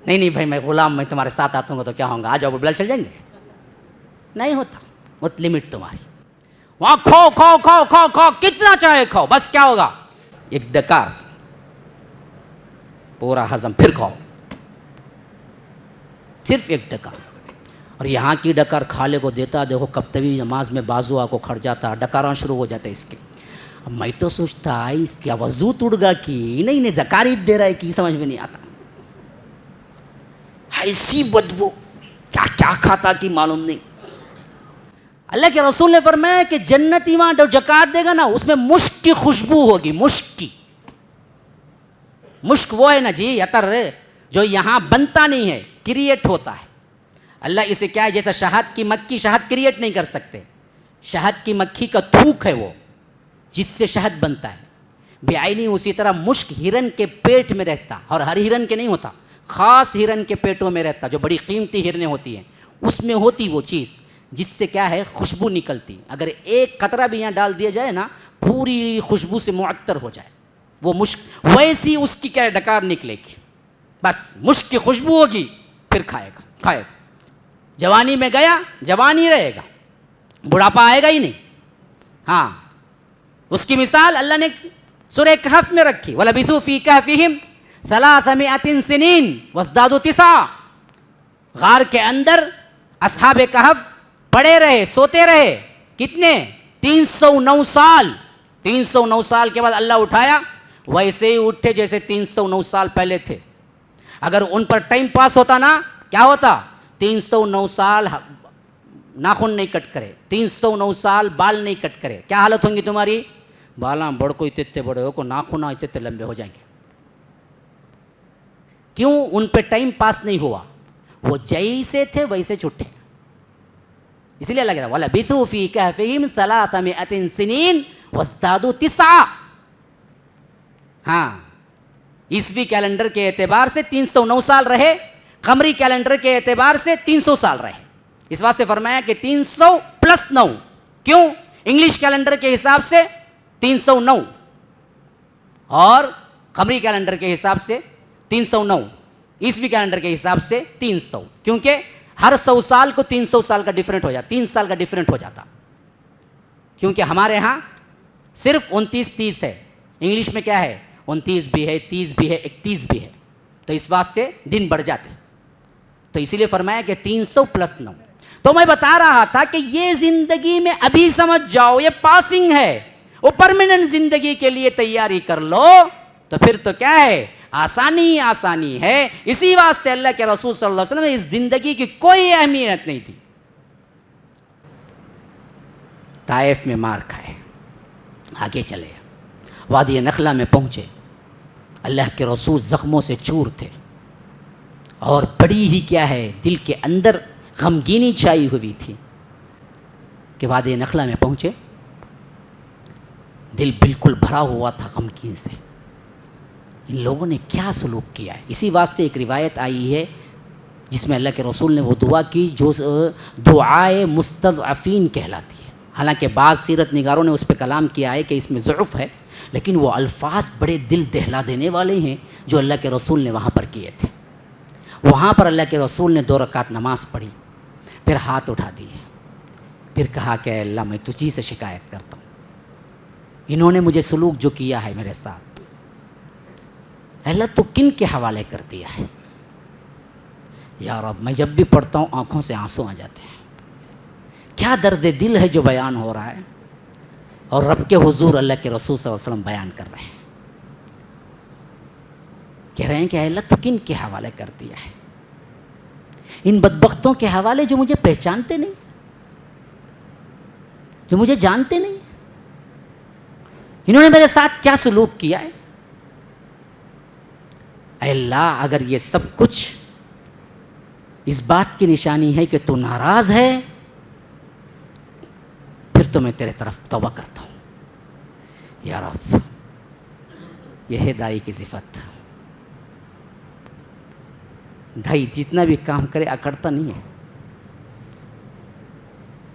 نہیں بھائی میں غلام، میں تمہارے ساتھ آتا ہوں گا تو کیا ہوگا، آ جاؤ بلال چل جائیں گے، نہیں ہوتا، وہ لمٹ تمہاری، وہاں کھاؤ کھاؤ کھاؤ کھاؤ کھاؤ کتنا چاہے کھاؤ، بس کیا ہوگا، ایک ڈکار پورا ہضم، پھر کھاؤ، صرف ایک ڈکار، اور یہاں کی ڈکار کھالے کو دیتا، دیکھو کب تبھی نماز میں بازو آ کو کھڑ جاتا، ڈکاراں شروع ہو جاتے اس کے، اب میں تو سوچتا اس کیا وضو توڑ گا کی نہیں زکارید دے رہا ہے کی سمجھ میں نہیں آتا، ایسی بدبو، کیا کیا کھاتا کی معلوم نہیں۔ اللہ کے رسول نے فرمایا کہ جنتی وہاں جو زکات دے گا نا اس میں مشک کی خوشبو ہوگی، مشک کی، مشک وہ ہے نا جی عطر جو یہاں بنتا نہیں ہے، کریٹ ہوتا ہے، اللہ اسے کیا ہے، جیسا شہد کی مکھی شہد کریٹ نہیں کر سکتے، شہد کی مکھی کا تھوک ہے وہ جس سے شہد بنتا ہے، بعینی اسی طرح مشک ہرن کے پیٹ میں رہتا، اور ہر ہرن کے نہیں ہوتا، خاص ہرن کے پیٹوں میں رہتا، جو بڑی قیمتی ہرنیں ہوتی ہیں اس میں ہوتی وہ چیز جس سے کیا ہے خوشبو نکلتی، اگر ایک قطرہ بھی یہاں ڈال دیا جائے نا پوری خوشبو سے معطر ہو جائے وہ مشک، ویسی اس کی کیا ڈکار نکلے گی، بس مشک کی خوشبو ہوگی، پھر کھائے گا، جوانی میں گیا جوانی رہے گا، بڑھاپا آئے گا ہی نہیں، ہاں اس کی مثال اللہ نے سورہ کہف میں رکھی، وَلَبِثُوا فِي كَهْفِهِمْ 300 سنین وازدادوا 9، غار کے اندر اصحاب کہف پڑے رہے، سوتے رہے کتنے 309 سال. 309 سال کے بعد اللہ اٹھایا, ویسے ہی اٹھے جیسے 309 سال پہلے تھے. اگر ان پر ٹائم پاس ہوتا نا, کیا ہوتا؟ 309 سال ناخن نہیں کٹ کرے, 309 سال بال نہیں کٹ کرے, کیا حالت ہوں گی تمہاری؟ بالاں بڑھ کو اتنے بڑے ہو کو ناخنا اتنے لمبے ہو جائیں گے. کیوں؟ ان پہ ٹائم پاس نہیں ہوا, وہ جیسے تھے ویسے چھٹے. اسی لیے اللہ کہتا ہے وَلَبِثُوا فِي كَهْفِهِمْ 300 سِنِينَ وَازْدَادُوا 9. ہاں, عیسوی کیلنڈر کے اعتبار سے 309 سال رہے, قمری کیلنڈر کے اعتبار سے 300 سال رہے. اس واسطے فرمایا کہ 300 + 9. کیوں؟ انگلش کیلنڈر کے حساب سے 309 اور قمری کیلنڈر کے حساب سے 309, عیسوی کیلنڈر کے حساب سے 300. کیونکہ ہر 100 سال کو 300 سال کا ڈفرینٹ ہو جاتا, 3 سال کا ڈفرینٹ ہو جاتا. کیونکہ ہمارے ہاں صرف 29-30 ہے, انگلش میں کیا ہے 29 بھی ہے, 30 بھی ہے, 31 بھی ہے, تو اس واسطے دن بڑھ جاتے. تو اسی لیے فرمایا کہ 300 + 9. تو میں بتا رہا تھا کہ یہ زندگی میں ابھی سمجھ جاؤ یہ پاسنگ ہے, وہ پرماننٹ زندگی کے لیے تیاری کر لو, تو پھر تو کیا ہے آسانی آسانی ہے. اسی واسطے اللہ کے رسول صلی اللہ علیہ وسلم نے اس زندگی کی کوئی اہمیت نہیں تھی. طائف میں مار کھائے, آگے چلے, وادی نخلا میں پہنچے, اللہ کے رسول زخموں سے چور تھے, اور بڑی ہی کیا ہے دل کے اندر غمگینی چھائی ہوئی تھی کہ وادی نخلا میں پہنچے, دل بالکل بھرا ہوا تھا غمگین سے. ان لوگوں نے کیا سلوک کیا ہے؟ اسی واسطے ایک روایت آئی ہے جس میں اللہ کے رسول نے وہ دعا کی جو دعائے مستضعفین کہلاتی ہے. حالانکہ بعض سیرت نگاروں نے اس پہ کلام کیا ہے کہ اس میں ضعف ہے, لیکن وہ الفاظ بڑے دل دہلا دینے والے ہیں جو اللہ کے رسول نے وہاں پر کیے تھے. وہاں پر اللہ کے رسول نے 2 رکعت نماز پڑھی, پھر ہاتھ اٹھا دیے, پھر کہا کہ اللہ میں تجھی سے شکایت کرتا ہوں, انہوں نے مجھے سلوک جو کیا ہے میرے ساتھ, اللہ تو کن کے حوالے کر دیا ہے یا رب. میں جب بھی پڑھتا ہوں آنکھوں سے آنسو آ جاتے ہیں. کیا درد دل ہے جو بیان ہو رہا ہے, اور رب کے حضور اللہ کے رسول صلی اللہ علیہ وسلم بیان کر رہے ہیں, کہہ رہے ہیں کہ اللہ تو کن کے حوالے کر دیا ہے, ان بدبختوں کے حوالے جو مجھے پہچانتے نہیں, جو مجھے جانتے نہیں. انہوں نے میرے ساتھ کیا سلوک کیا ہے. اے اللہ اگر یہ سب کچھ اس بات کی نشانی ہے کہ تو ناراض ہے, پھر تو میں تیرے طرف توبہ کرتا ہوں یا رب. یہ ہے دائی کی صفت. دائی جتنا بھی کام کرے اکڑتا نہیں ہے,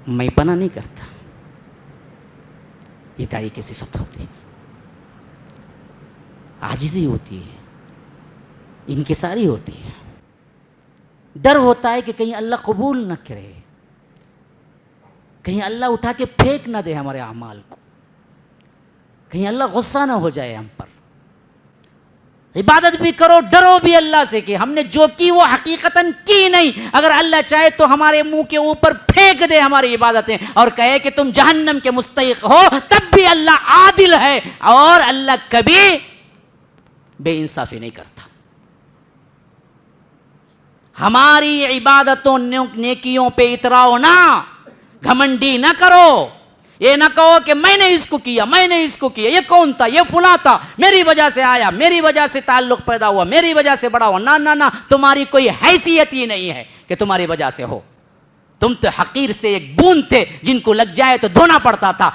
میں پناہ نہیں کرتا. یہ دائی کی صفت ہوتی ہے, عاجزی ہوتی ہے, انکساری ہوتی ہے. ڈر ہوتا ہے کہ کہیں اللہ قبول نہ کرے, کہیں اللہ اٹھا کے پھینک نہ دے ہمارے اعمال کو, کہیں اللہ غصہ نہ ہو جائے ہم پر. عبادت بھی کرو, ڈرو بھی اللہ سے کہ ہم نے جو کی وہ حقیقتاً کی نہیں. اگر اللہ چاہے تو ہمارے منہ کے اوپر پھینک دے ہماری عبادتیں اور کہے کہ تم جہنم کے مستحق ہو, تب بھی اللہ عادل ہے اور اللہ کبھی بے انصافی نہیں کرتا. ہماری عبادتوں نیکیوں پہ اتراؤ نہ, گھمنڈی نہ کرو. یہ نہ کہو کہ میں نے اس کو کیا, میں نے اس کو کیا, یہ کون تھا, یہ فلاں تھا, میری وجہ سے آیا, میری وجہ سے تعلق پیدا ہوا, میری وجہ سے بڑا ہوا. نہ نہ نہ, تمہاری کوئی حیثیت ہی نہیں ہے کہ تمہاری وجہ سے ہو. تم تو حقیر سے ایک بوند تھے جن کو لگ جائے تو دھونا پڑتا تھا.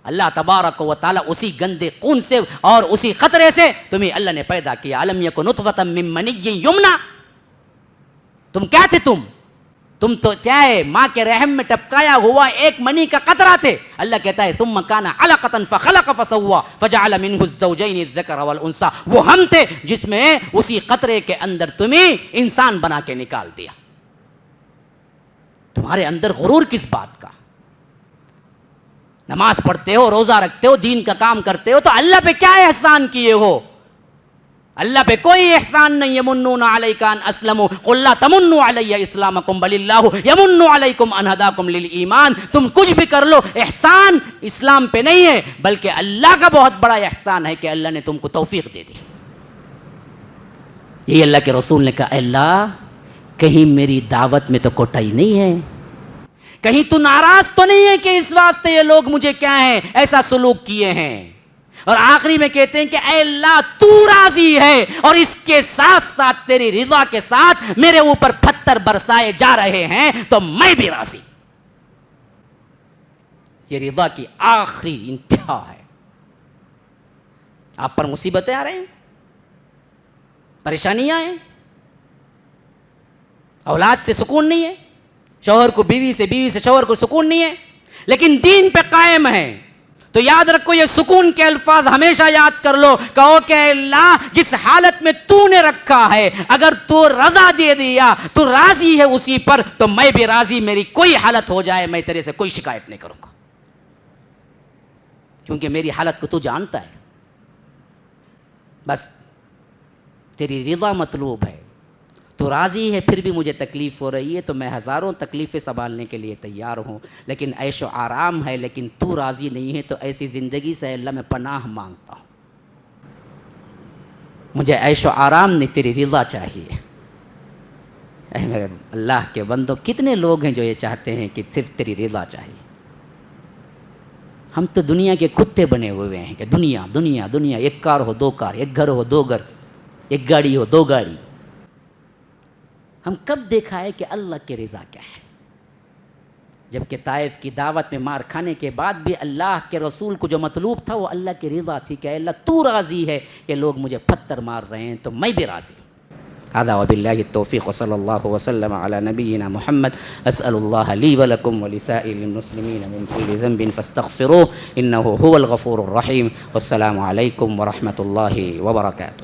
اللہ تبارک و تعالیٰ اسی گندے خون سے اور اسی خطرے سے تمہیں اللہ نے پیدا کیا. الم یکن نطفۃ من منی یمنی. تم کیا تھے؟ تم تو کیا ہے ماں کے رحم میں ٹپکایا ہوا ایک منی کا قطرہ تھے. اللہ کہتا ہے ثم کان علقۃ فخلق فسوى فجعل منه الزوجین الذکر والانثى. وہ ہم تھے جس میں اسی قطرے کے اندر تمہیں انسان بنا کے نکال دیا. تمہارے اندر غرور کس بات کا؟ نماز پڑھتے ہو, روزہ رکھتے ہو, دین کا کام کرتے ہو, تو اللہ پہ کیا احسان کیے ہو؟ اللہ پہ کوئی احسان نہیں. یمنون علیک ان اسلموا قل لا تمنوا علی اسلامکم بل اللہ یمن علیکم ان ہداکم للایمان. تم کچھ بھی کر لو, احسان اسلام پہ نہیں ہے بلکہ اللہ کا بہت بڑا احسان ہے کہ اللہ نے تم کو توفیق دے دی. یہ اللہ کے رسول نے کہا, اللہ کہیں میری دعوت میں تو کوتاہی نہیں ہے, کہیں تو ناراض تو نہیں ہے کہ اس واسطے یہ لوگ مجھے کیا ہیں ایسا سلوک کیے ہیں. اور آخری میں کہتے ہیں کہ اے اللہ تو راضی ہے اور اس کے ساتھ ساتھ تیری رضا کے ساتھ میرے اوپر پتھر برسائے جا رہے ہیں تو میں بھی راضی. یہ رضا کی آخری انتہا ہے. آپ پر مصیبتیں آ رہے ہیں, پریشانیاں ہیں, اولاد سے سکون نہیں ہے, شوہر کو بیوی سے شوہر کو سکون نہیں ہے, لیکن دین پہ قائم ہے, تو یاد رکھو یہ سکون کے الفاظ ہمیشہ یاد کر لو. کہو کہ اللہ جس حالت میں تو نے رکھا ہے اگر تو رضا دے دیا, تو راضی ہے اسی پر, تو میں بھی راضی. میری کوئی حالت ہو جائے میں تیرے سے کوئی شکایت نہیں کروں گا, کیونکہ میری حالت کو تو جانتا ہے. بس تیری رضا مطلوب ہے, تو راضی ہے پھر بھی مجھے تکلیف ہو رہی ہے تو میں ہزاروں تکلیفیں سنبھالنے کے لیے تیار ہوں, لیکن عیش و آرام ہے, لیکن تو راضی نہیں ہے تو ایسی زندگی سے اللہ میں پناہ مانگتا ہوں. مجھے عیش و آرام نہیں, تیری رضا چاہیے. اے میرے اللہ کے بندو, کتنے لوگ ہیں جو یہ چاہتے ہیں کہ صرف تیری رضا چاہیے. ہم تو دنیا کے کتے بنے ہوئے ہیں کہ دنیا دنیا دنیا, ایک کار ہو دو کار, ایک گھر ہو دو گھر, ایک گاڑی ہو دو گاڑی. ہم کب دیکھا ہے کہ اللہ کی رضا کیا ہے؟ جبکہ طائف کی دعوت میں مار کھانے کے بعد بھی اللہ کے رسول کو جو مطلوب تھا وہ اللہ کی رضا تھی کہ اللہ تو راضی ہے, یہ لوگ مجھے پتھر مار رہے ہیں تو میں بھی راضی ہوں. هذا وبالله التوفيق وصلى الله وسلم على نبينا محمد. أسأل الله لي ولكم ولسائر المسلمين من كل ذنب فاستغفروه إنه هو الغفور الرحيم. والسلام عليكم ورحمة الله وبركاته.